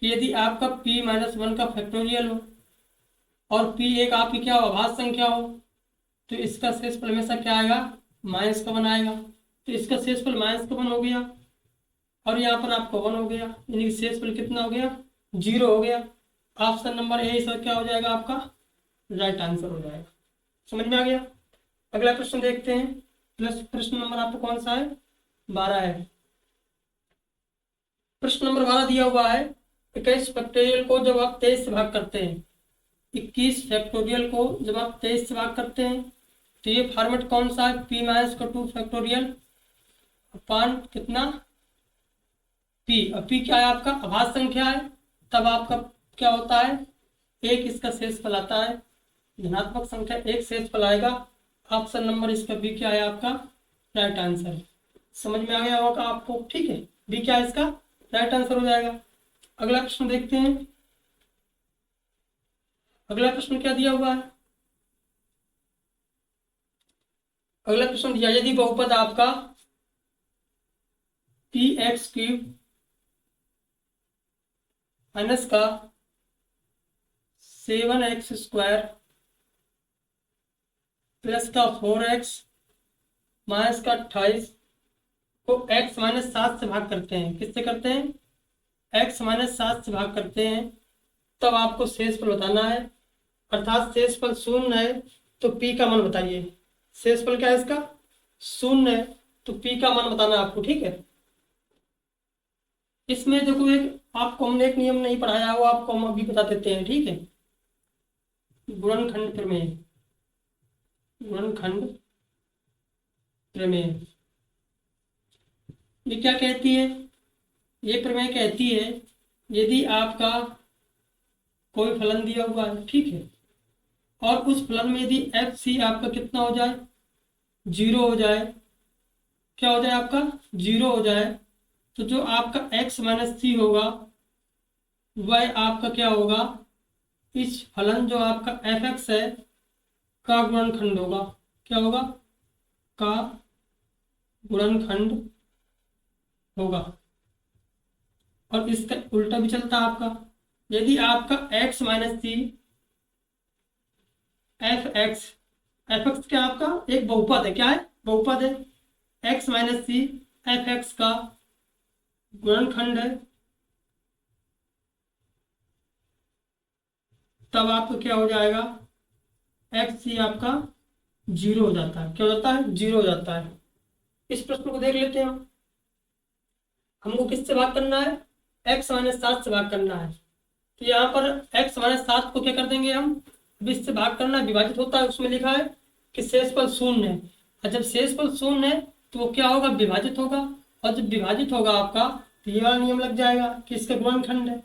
कि यदि आपका p-1 का फैक्टोरियल हो और p एक आपकी क्या हो? अभाज्य संख्या हो तो इसका शेषफल हमेशा क्या आएगा? -1 आएगा। तो इसका शेषफल -1 हो गया और यहाँ पर आपका 1 हो गया, यानी कि शेषफल कितना हो गया? 0 हो गया। ऑप्शन नंबर ए सर क्या हो जाएगा आपका? राइट आंसर हो जाएगा। समझ में आ गया। अगला प्रश्न देखते हैं। प्लस प्रश्न नंबर आपको कौन सा है? 12 है। प्रश्न नंबर 12 दिया हुआ है 21 फैक्टोरियल को जब आप 23 से भाग करते हैं, 21 फैक्टोरियल को जब आप 23 से भाग करते हैं तो ये फॉर्मेट कौन सा है? p-2 फैक्टोरियल अपान कितना? p। अब p क्या है आपका? अभाज्य संख्या है, तब आपका क्या होता है? 1 इसका शेषफल आता है। धनात्मक संख्या 1 शेषफल आएगा। ऑप्शन नंबर इसका बी क्या है आपका? Right answer. समझ में आ गया होगा आपको, ठीक है। बी क्या है इसका? राइट आंसर हो जाएगा। अगला प्रश्न देखते हैं। अगला प्रश्न क्या दिया हुआ है? अगला प्रश्न दिया यदि बहुपद आपका px³ माइनस का 7x² प्लस का 4x माइनस का 28 को x-7 से भाग करते हैं, किससे करते हैं, x-7 से भाग करते हैं, तब आपको शेषफल बताना है। अर्थात शेषफल शून्य है तो p का मान बताइए। शेषफल क्या है इसका, शून्य है, तो p का मान बताना है आपको, ठीक है। इसमें देखो एक आपको हमने एक नियम नहीं पढ़ाया, वो आपको हम अभी बता देते हैं, ठीक है। गुणनखंड प्रमेय, गुणनखंड प्रमेय ये क्या कहती है, ये प्रमेय कहती है यदि आपका कोई फलन दिया हुआ है, ठीक है, और उस फलन में यदि एफ सी आपका कितना हो जाए, जीरो हो जाए, क्या हो जाए आपका, जीरो हो जाए, तो जो आपका x-c होगा वह आपका क्या होगा, इस फलन जो आपका एफ एक्स है का गुणनखंड होगा। क्या होगा, का गुणनखंड होगा। और इसका उल्टा भी चलता है आपका, यदि आपका x-c एफ एक्स क्या आपका एक बहुपद है, क्या है, बहुपद है, x-c एफ एक्स का गुणनखंड है, तब आपका क्या हो जाएगा, एक्स सी आपका जीरो हो जाता है। क्या हो जाता है, जीरो हो जाता है। इस प्रश्न को देख लेते हैं हम। हमको किससे भाग करना है, x-7 से भाग करना है। तो यहाँ पर x-7 को क्या कर देंगे हम, 20 से भाग करना है, विभाजित होता है, उसमें लिखा है कि शेषफल शून्य है। और जब शेषफल शून्य है तो वो क्या होगा, विभाजित होगा। और जब विभाजित होगा आपका तो ये वाला नियम लग जाएगा कि इसका गुणनखंड है।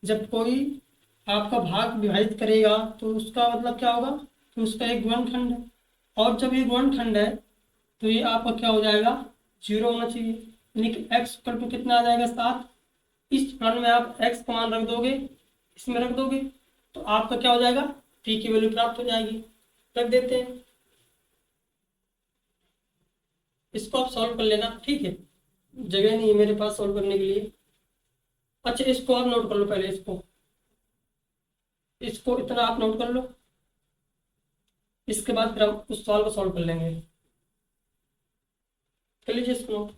जब कोई आपका भाग विभाजित करेगा तो उसका मतलब क्या होगा कि उसका एक गुणनखंड है। और जब ये गुणनखंड है तो ये आपका क्या हो जाएगा, जीरो होना चाहिए, यानी कि x इक्वल टू कितना आ जाएगा, 7। इस फलन में आप x का मान रख दोगे, इसमें रख दोगे, तो आपका क्या हो जाएगा, p की वैल्यू प्राप्त हो जाएगी। रख देते हैं, इसको आप सॉल्व कर लेना, ठीक है, जगह नहीं है मेरे पास सॉल्व करने के लिए। अच्छा इसको आप नोट कर लो पहले, इसको इतना आप नोट कर लो, इसके बाद फिर हम उस सवाल को सॉल्व कर लेंगे। कर लीजिए इसको नोट,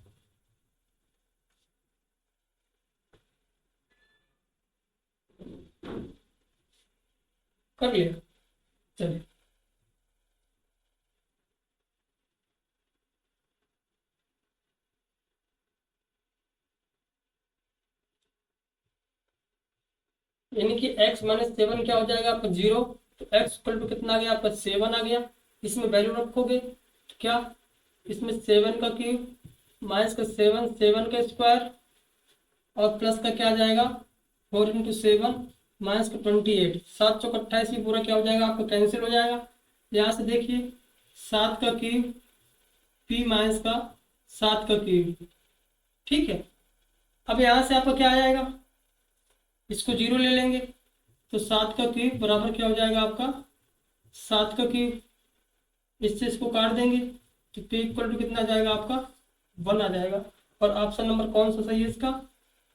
कर लिया, चलिए। यानी कि x-7 क्या हो जाएगा आपका, जीरो। तो x इक्वल टू कितना आ गया आपका, 7 आ गया। इसमें वैल्यू रखोगे तो क्या, इसमें 7 का क्यूब माइनस का 7, 7 का स्क्वायर और प्लस का क्या आ जाएगा, 4 × 7 माइनस का 28, 7 चौक 28, भी पूरा क्या हो जाएगा आपका, कैंसिल हो जाएगा। यहाँ से देखिए 7 का क्यूब p माइनस का 7 का क्यूब, ठीक है। अब यहाँ से आपका क्या आ जाएगा, इसको जीरो ले लेंगे तो 7 का क्यूब बराबर क्या हो जाएगा आपका, 7 का क्यूब। इससे इसको काट देंगे तो p इक्वल टू कितना आ जाएगा आपका, 1 आ जाएगा। और ऑप्शन नंबर कौन सा सही है इसका,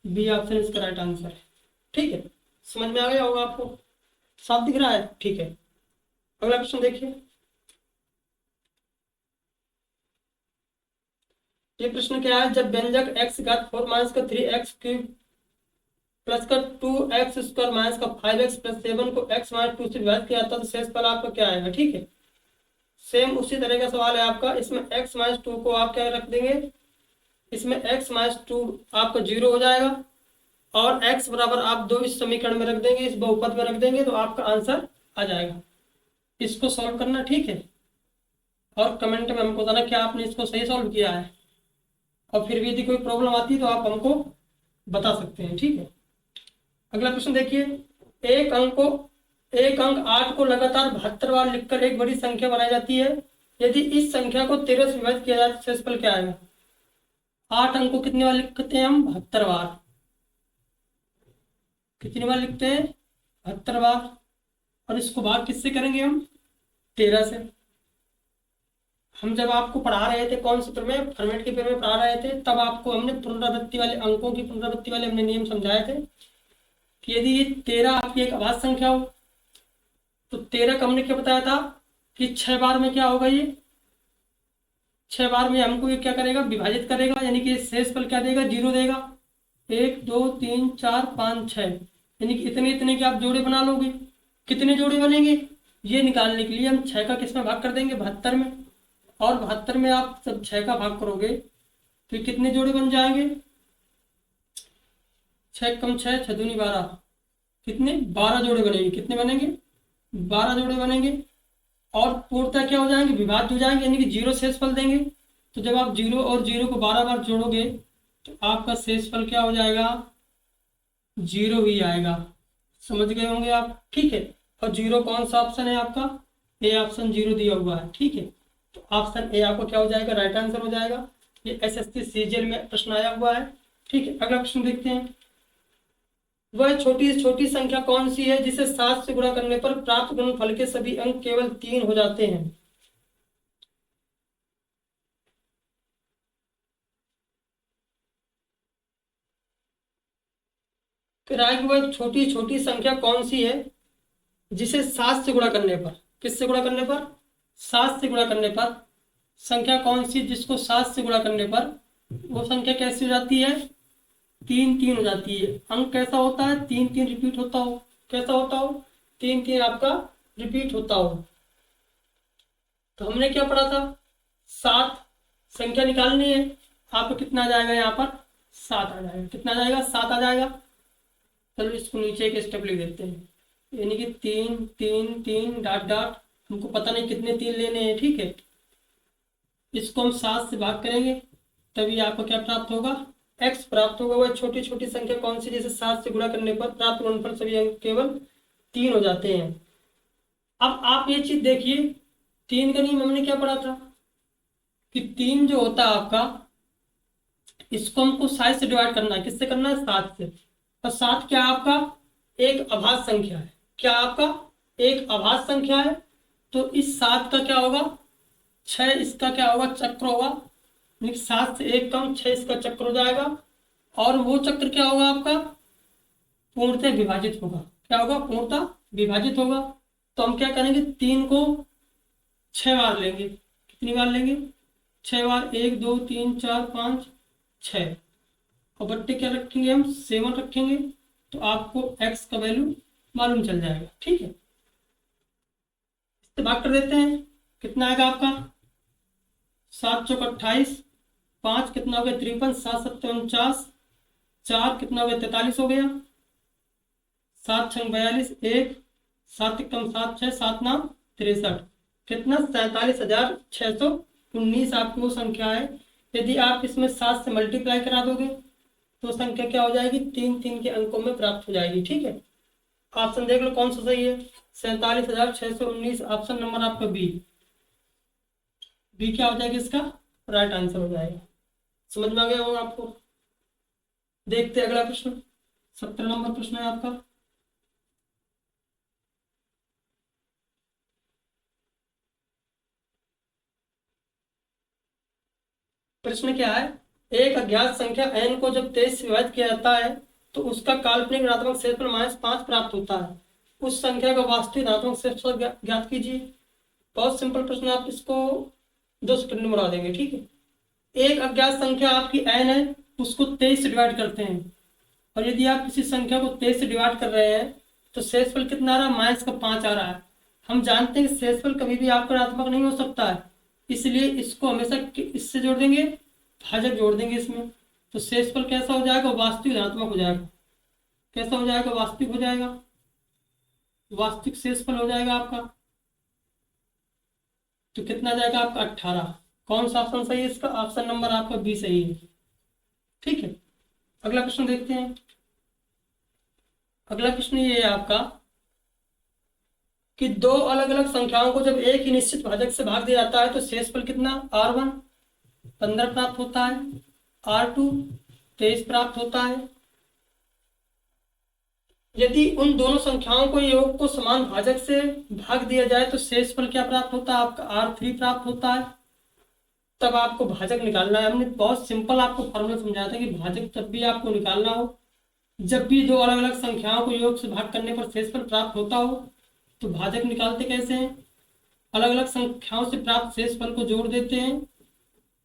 बी ऑप्शन इसका राइट आंसर है, ठीक है। समझ में आ गया होगा आपको, साफ दिख रहा है, ठीक है। अगला क्वेश्चन देखिए, ये प्रश्न क्या है, जब व्यंजक x घात 4 माइनस का 3x क्यूब प्लस का 2x² माइनस का 5x + 7 को x-2 से विभाजित किया जाता है तो शेषफल आपका क्या आएगा, ठीक है। सेम उसी तरह का सवाल है आपका। इसमें x-2 को आप क्या रख देंगे, इसमें x-2 आपका जीरो हो जाएगा और x बराबर आप 2 इस समीकरण में रख देंगे, इस बहुपद में रख देंगे, तो आपका आंसर आ जाएगा। इसको सॉल्व करना, ठीक है, और कमेंट में हमको बताना क्या आपने इसको सही सॉल्व किया है। और फिर भी यदि कोई प्रॉब्लम आती है तो आप हमको बता सकते हैं, ठीक है। अगला प्रश्न देखिए, एक अंक 8 को लगातार 72 बार लिखकर एक बड़ी संख्या बनाई जाती है। यदि इस संख्या को 13 से विभाजित किया जाए तो शेषफल क्या आएगा। 8 अंक को कितनी बार लिखते हैं हम, 72 बार। कितनी बार लिखते हैं, 72 बार। और इसको भाग किससे करेंगे हम, 13 से। हम जब आपको पढ़ा रहे थे कौन सूत्र में, फॉर्मेट के पेपर में पढ़ा रहे थे, तब आपको हमने पुनरावृत्ति वाले अंकों की पुनरावृत्ति वाले हमने नियम समझाए थे कि यदि ये 13 आपकी एक अभाज्य संख्या हो तो 13 का हमने क्या बताया था कि 6 बार में क्या होगा, ये 6 बार में हमको ये क्या करेगा, विभाजित करेगा, यानी कि शेषफल क्या देगा, 0 देगा। 1 2 3 4 5 6, यानी कि इतने इतने के आप जोड़े बना लोगे। कितने जोड़े बनेंगे ये निकालने के लिए हम 6 का किस में भाग कर देंगे, 72 में। और 72 में आप जब 6 का भाग करोगे तो कितने जोड़े बन जाएंगे, 6 कम 6 6 दूनी 12, कितने 12 जोड़े बनेंगे। कितने बनेंगे, 12 जोड़े बनेंगे। और पूर्णतः क्या हो जाएंगे, विभाज्य हो जाएंगे, यानी कि 0 शेषफल देंगे। तो जब आप 0 और 0 को 12 बार जोड़ोगे तो आपका शेषफल क्या हो जाएगा, 0 ही आएगा। समझ गए होंगे आप, ठीक है। और 0 कौन सा ऑप्शन है आपका, ए ऑप्शन 0 दिया हुआ है, ठीक है। तो ऑप्शन ए आपको क्या हो जाएगा, राइट आंसर हो जाएगा। ये एसएससी सीजीएल में प्रश्न आया हुआ है, ठीक है। अगला प्रश्न देखते हैं। वह छोटी छोटी संख्या कौन सी है जिसे 7 से गुणा करने पर प्राप्त गुणनफल के सभी अंक केवल 3 हो जाते हैं। राय की वह छोटी छोटी संख्या कौन सी है जिसे 7 से गुणा करने पर, किससे गुणा करने पर, 7 से गुणा करने पर, संख्या कौन सी जिसको 7 से गुणा करने पर वो संख्या कैसी हो जाती है, 3 3 हो जाती है। अंक कैसा होता है, 3 3 रिपीट होता हो। कैसा होता हो, 3 3 आपका रिपीट होता हो। तो हमने क्या पढ़ा था, 7 संख्या निकालनी है। आपको कितना आ जाएगा, यहाँ पर 7 आ जाएगा। कितना आ जाएगा, 7 आ जाएगा। चलो इसको नीचे एक स्टेप लिख देते हैं, यानी कि 3 3 3 डॉट डॉट, हमको पता नहीं कितने 3 लेने हैं, ठीक है। इसको हम 7 से भाग करेंगे तभी आपको क्या प्राप्त होगा, x प्राप्त होगा। वह छोटी छोटी संख्या कौन सी जिसे 7 से गुणा करने पर प्राप्त गुणनफल सभी अंक केवल 3 हो जाते हैं। अब आप ये चीज देखिए, 3 का नियम हमने क्या पढ़ा था कि 3 जो होता है आपका, इसको हमको 7 से डिवाइड करना है। किससे करना है, 7 से। और 7 क्या आपका एक अभाज्य संख्या है। क्या आपका एक अभाज्य संख्या है। तो इस 7 का क्या होगा, 6 इसका क्या होगा, चक्र होगा। 7 से 1 कम 6 इसका चक्र हो जाएगा। और वो चक्र क्या होगा आपका, पूर्णतः विभाजित होगा। क्या होगा, पूर्णतः विभाजित होगा। तो हम क्या करेंगे, 3 को 6 बार लेंगे। कितनी बार लेंगे, 6 बार। 1 2 3 4 5 6। और बट्टे क्या रखेंगे, हम 7 रखेंगे। तो आपको x का वैल्यू मालूम चल जाएगा, ठीक है। इससे भाग कर देते हैं, कितना आएगा आपका, 7 चौक 28, 5 कितना हो गया 53, 7 7 49, 4 कितना हो गया 43 हो गया, 7 6 42, 1 7 कम 7 6 7 9 63, कितना 47,619 आपकी वो संख्या है। यदि आप इसमें 7 से मल्टीप्लाई करा दोगे तो संख्या क्या हो जाएगी, 3 3 के अंकों में प्राप्त हो जाएगी, ठीक है। ऑप्शन देख लो कौन सा सही है, 47,619, ऑप्शन नंबर आपका बी। बी क्या हो जाएगा, इसका राइट आंसर हो जाएगा। समझ में आ गया होगा आपको। देखते हैं अगला प्रश्न, 17 नंबर प्रश्न है आपका। प्रश्न क्या है, एक अज्ञात संख्या n को जब 23 से विभाजित किया जाता है तो उसका काल्पनिक ऋणात्मक शेषफल -5 प्राप्त होता है। उस संख्या का वास्तविक ऋणात्मक शेषफल ज्ञात कीजिए। बहुत सिंपल प्रश्न, आप इसको 2 सेकंड में बना देंगे, ठीक है। एक अज्ञात संख्या आपकी n है, उसको 23 से डिवाइड करते हैं। और यदि आप किसी संख्या को 23 से डिवाइड कर रहे हैं तो शेषफल कितना आ रहा है, -5 आ रहा है। हम जानते हैं कि शेषफल कभी भी आपका ऋणात्मक नहीं हो सकता है, इसलिए इसको हमेशा इससे जोड़ देंगे, भाजक जोड़ देंगे इसमें। तो शेषफल कैसा हो जाएगा, वास्तविक धनात्मक हो जाएगा। कैसा हो जाएगा, वास्तविक हो जाएगा, वास्तविक शेषफल हो जाएगा आपका। तो कितना जाएगा आपका 18। कौन सा ऑप्शन सही है इसका, ऑप्शन नंबर आपका बी सही है, ठीक है। अगला प्रश्न देखते हैं। अगला प्रश्न ये है आपका कि 2 अलग अलग संख्याओं को जब एक ही निश्चित भाजक से भाग दिया जाता है तो शेषफल कितना, r1 15 प्राप्त होता है, r2 23 प्राप्त होता है। यदि उन दोनों संख्याओं को योग को समान भाजक से भाग दिया जाए तो शेषफल क्या प्राप्त होता है आपका, r3 प्राप्त होता है। तब आपको भाजक निकालना है। हमने बहुत सिंपल आपको फॉर्मूला समझाया था कि भाजक तब भी आपको निकालना हो जब भी 2 अलग अलग संख्याओं को योग से भाग करने पर शेषफल प्राप्त होता हो। तो भाजक निकालते कैसे हैं, अलग अलग संख्याओं से प्राप्त शेषफल को जोड़ देते हैं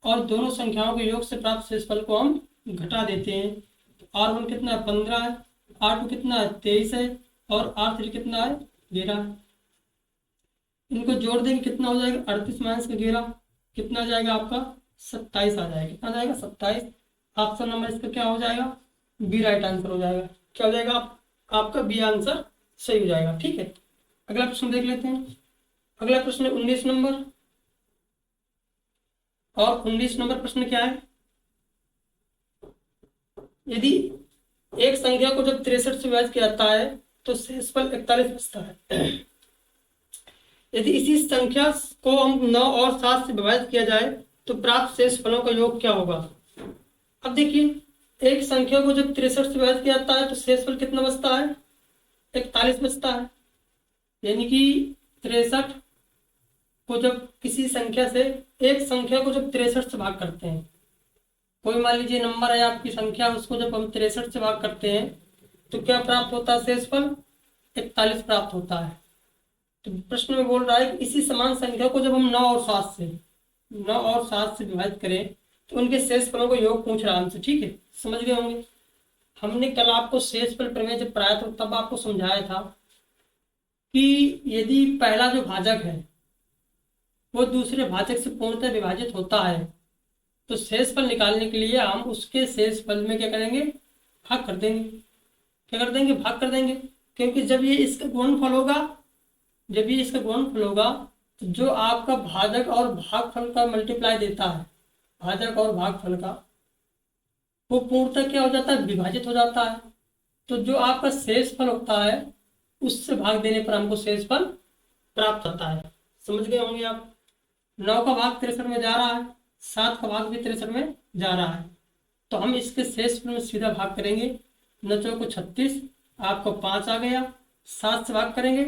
और दोनों संख्याओं के योग से प्राप्त शेषफल को हम घटा देते हैं। तो R1 कितना है 15 है, R2 कितना है 23 है और R3 कितना है 11 है। इनको जोड़ देंगे कितना हो जाएगा 38 माइनस का 11 कितना आ जाएगा आपका 27 आ जाएगा। कितना आ जाएगा 27। ऑप्शन नंबर इसका क्या हो जाएगा बी राइट आंसर हो जाएगा। क्या हो जाएगा आपका बी आंसर सही हो जाएगा। ठीक है, अगला प्रश्न देख लेते हैं। अगला प्रश्न 19 नंबर, और 19 नंबर प्रश्न क्या है, यदि एक संख्या को जब 63 से विभाजित किया जाता है तो शेषफल 41 बचता है। यदि इसी संख्या को हम 9 और 7 से विभाजित किया जाए तो प्राप्त शेषफलों का योग क्या होगा। अब देखिए एक संख्या को जब 63 से विभाजित किया जाता है तो शेषफल कितना बचता है 41 बचता है। यानी कि 63 को जब किसी संख्या से, एक संख्या को जब 63 से भाग करते हैं, कोई मान लीजिए नंबर है आपकी संख्या, उसको जब हम 63 से भाग करते हैं तो क्या प्राप्त होता है शेषफल 41 प्राप्त होता है। तो प्रश्न में बोल रहा है कि इसी समान संख्या को जब हम 9 और 7 से विभाजित करें तो उनके शेषफलों को योग पूछ रहा है हमसे। ठीक है, समझ गए होंगे। हमने कल आपको शेषफल प्रमेय जब पढ़ाया था तब आपको समझाया था कि यदि पहला जो भाजक है वो दूसरे भाजक से पूर्णतः विभाजित होता है तो शेषफल निकालने के लिए हम उसके शेषफल में क्या करेंगे भाग कर देंगे। क्या कर देंगे भाग कर देंगे, क्योंकि जब ये इसका गुणनफल होगा, जब ये इसका गुणनफल होगा तो जो आपका भाजक और भागफल का मल्टीप्लाई देता है, भाजक और भागफल का, वो पूर्णतः क्या हो जाता है विभाजित हो जाता है। तो जो आपका शेषफल होता है उससे भाग देने पर हमको शेषफल प्राप्त होता है। समझ गए होंगे आप। 9 का भाग 63 में जा रहा है, 7 का भाग भी 63 में जा रहा है, तो हम इसके शेषफल में सीधा भाग करेंगे। 9 चौको 36, आपको 5 आ गया। 7 से भाग करेंगे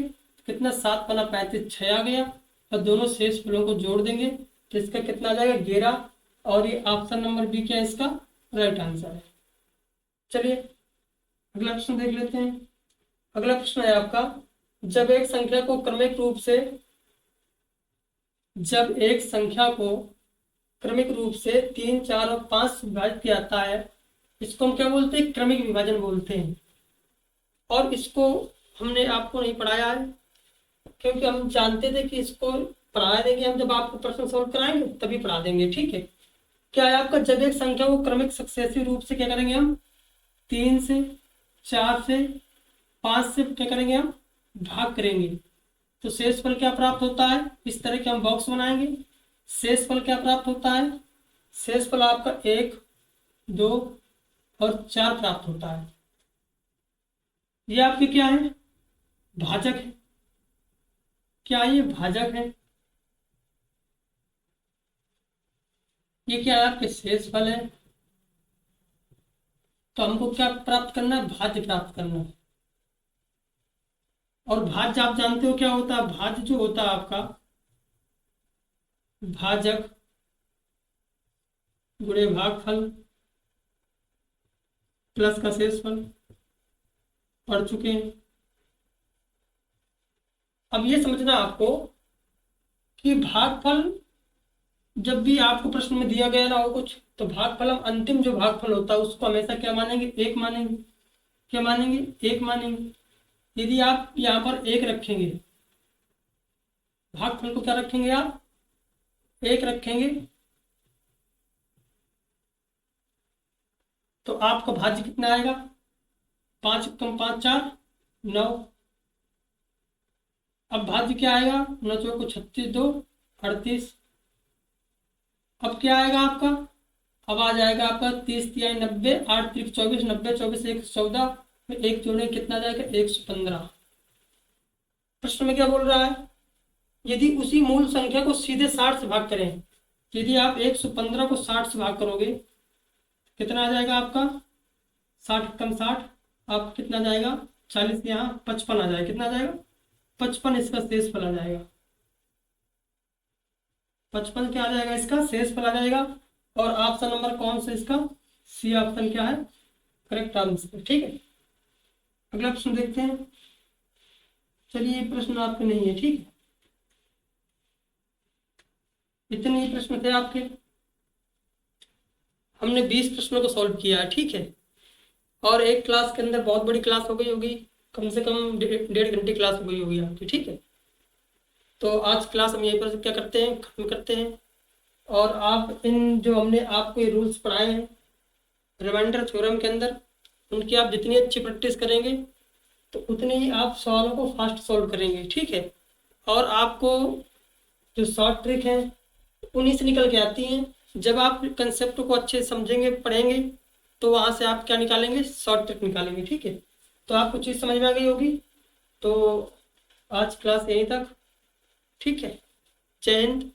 कितना 7 पना 35 6 आ गया, और दोनों शेषफलों को जोड़ देंगे तो इसका कितना आ जाएगा 11। और ये ऑप्शन नंबर बी क्या है इसका राइट आंसर है। चलिए अगला प्रश्न देख लेते हैं। अगला प्रश्न है आपका, जब एक संख्या को क्रमिक रूप से 3, 4 और 5 से विभाजित किया जाता है, इसको हम क्या बोलते हैं क्रमिक विभाजन बोलते हैं। और इसको हमने आपको नहीं पढ़ाया है क्योंकि हम जानते थे कि इसको पढ़ा देंगे हम, जब आपको प्रश्न सॉल्व कराएंगे तभी पढ़ा देंगे। ठीक है, क्या है आपका, जब एक संख्या को क्रमिक सक्सेसिव रूप से क्या करेंगे हम 3 से 4 से 5 से क्या करेंगे हम भाग करेंगे तो शेषफल क्या प्राप्त होता है। इस तरह के हम बॉक्स बनाएंगे। शेषफल क्या प्राप्त होता है, शेषफल आपका 1, 2 और 4 प्राप्त होता है। ये आपके क्या है भाजक है। क्या ये भाजक है, ये क्या है आपके शेषफल है। तो हमको क्या प्राप्त करना है भाज्य प्राप्त करना है। और भाज्य आप जानते हो क्या होता है, भाज्य जो होता है आपका भाजक गुणे भागफल प्लस का शेषफल पढ़ चुके हैं। अब ये समझना आपको कि भागफल जब भी आपको प्रश्न में दिया गया ना हो कुछ, तो भागफल हम अंतिम जो भागफल होता है उसको हमेशा क्या मानेंगे 1 मानेंगे। क्या मानेंगे 1 मानेंगे। यदि आप यहाँ पर 1 रखेंगे, भागफल को क्या रखेंगे आप 1 रखेंगे, तो आपका भाज्य कितना आएगा 5 कम 5 4 9। अब भाज्य क्या आएगा 9 चौको 36 2 38। अब क्या आएगा आपका, अब आ जाएगा आपका 30 तिहाई 90, 8 त्रिक 24, 90 24 1 14, फिर 1 जोड़े कितना जाएगा 115। प्रश्न में क्या बोल रहा है, यदि उसी मूल संख्या को सीधे 60 से भाग करें, यदि आप 115 को 60 से भाग करोगे कितना आ जाएगा आपका 60 कम 60, आप कितना जाएगा 40, यहाँ 55 आ जाएगा। कितना आ जाएगा 55 इसका शेषफल आ जाएगा। 55 क्या आ जाएगा इसका शेषफल आ जाएगा। और ऑप्शन नंबर कौन सा इसका सी ऑप्शन क्या है करेक्ट आंसर। ठीक है, अगला प्रश्न देखते हैं। चलिए ये प्रश्न आपके नहीं है। ठीक है, इतने ही प्रश्न थे आपके। हमने 20 प्रश्नों को सॉल्व किया है, ठीक है। और एक क्लास के अंदर बहुत बड़ी क्लास हो गई होगी, कम से कम 1.5 घंटे क्लास हो गई होगी आपकी, ठीक है। तो आज क्लास हम यहीं पर क्या करते हैं, खत्म करते हैं। और आप इन जो हमने आपको ये रूल्स पढ़ाए हैं रिमाइंडर थ्योरम के अंदर, उनकी आप जितनी अच्छी प्रैक्टिस करेंगे तो उतने ही आप सवालों को फास्ट सॉल्व करेंगे, ठीक है। और आपको जो शॉर्ट ट्रिक है उन्हीं से निकल के आती हैं। जब आप कंसेप्ट को अच्छे से समझेंगे, पढ़ेंगे, तो वहाँ से आप क्या निकालेंगे, शॉर्ट ट्रिक निकालेंगे, ठीक है। तो आपको चीज़ समझ में आ गई होगी। तो आज क्लास यहीं तक, ठीक है। जय हिंद।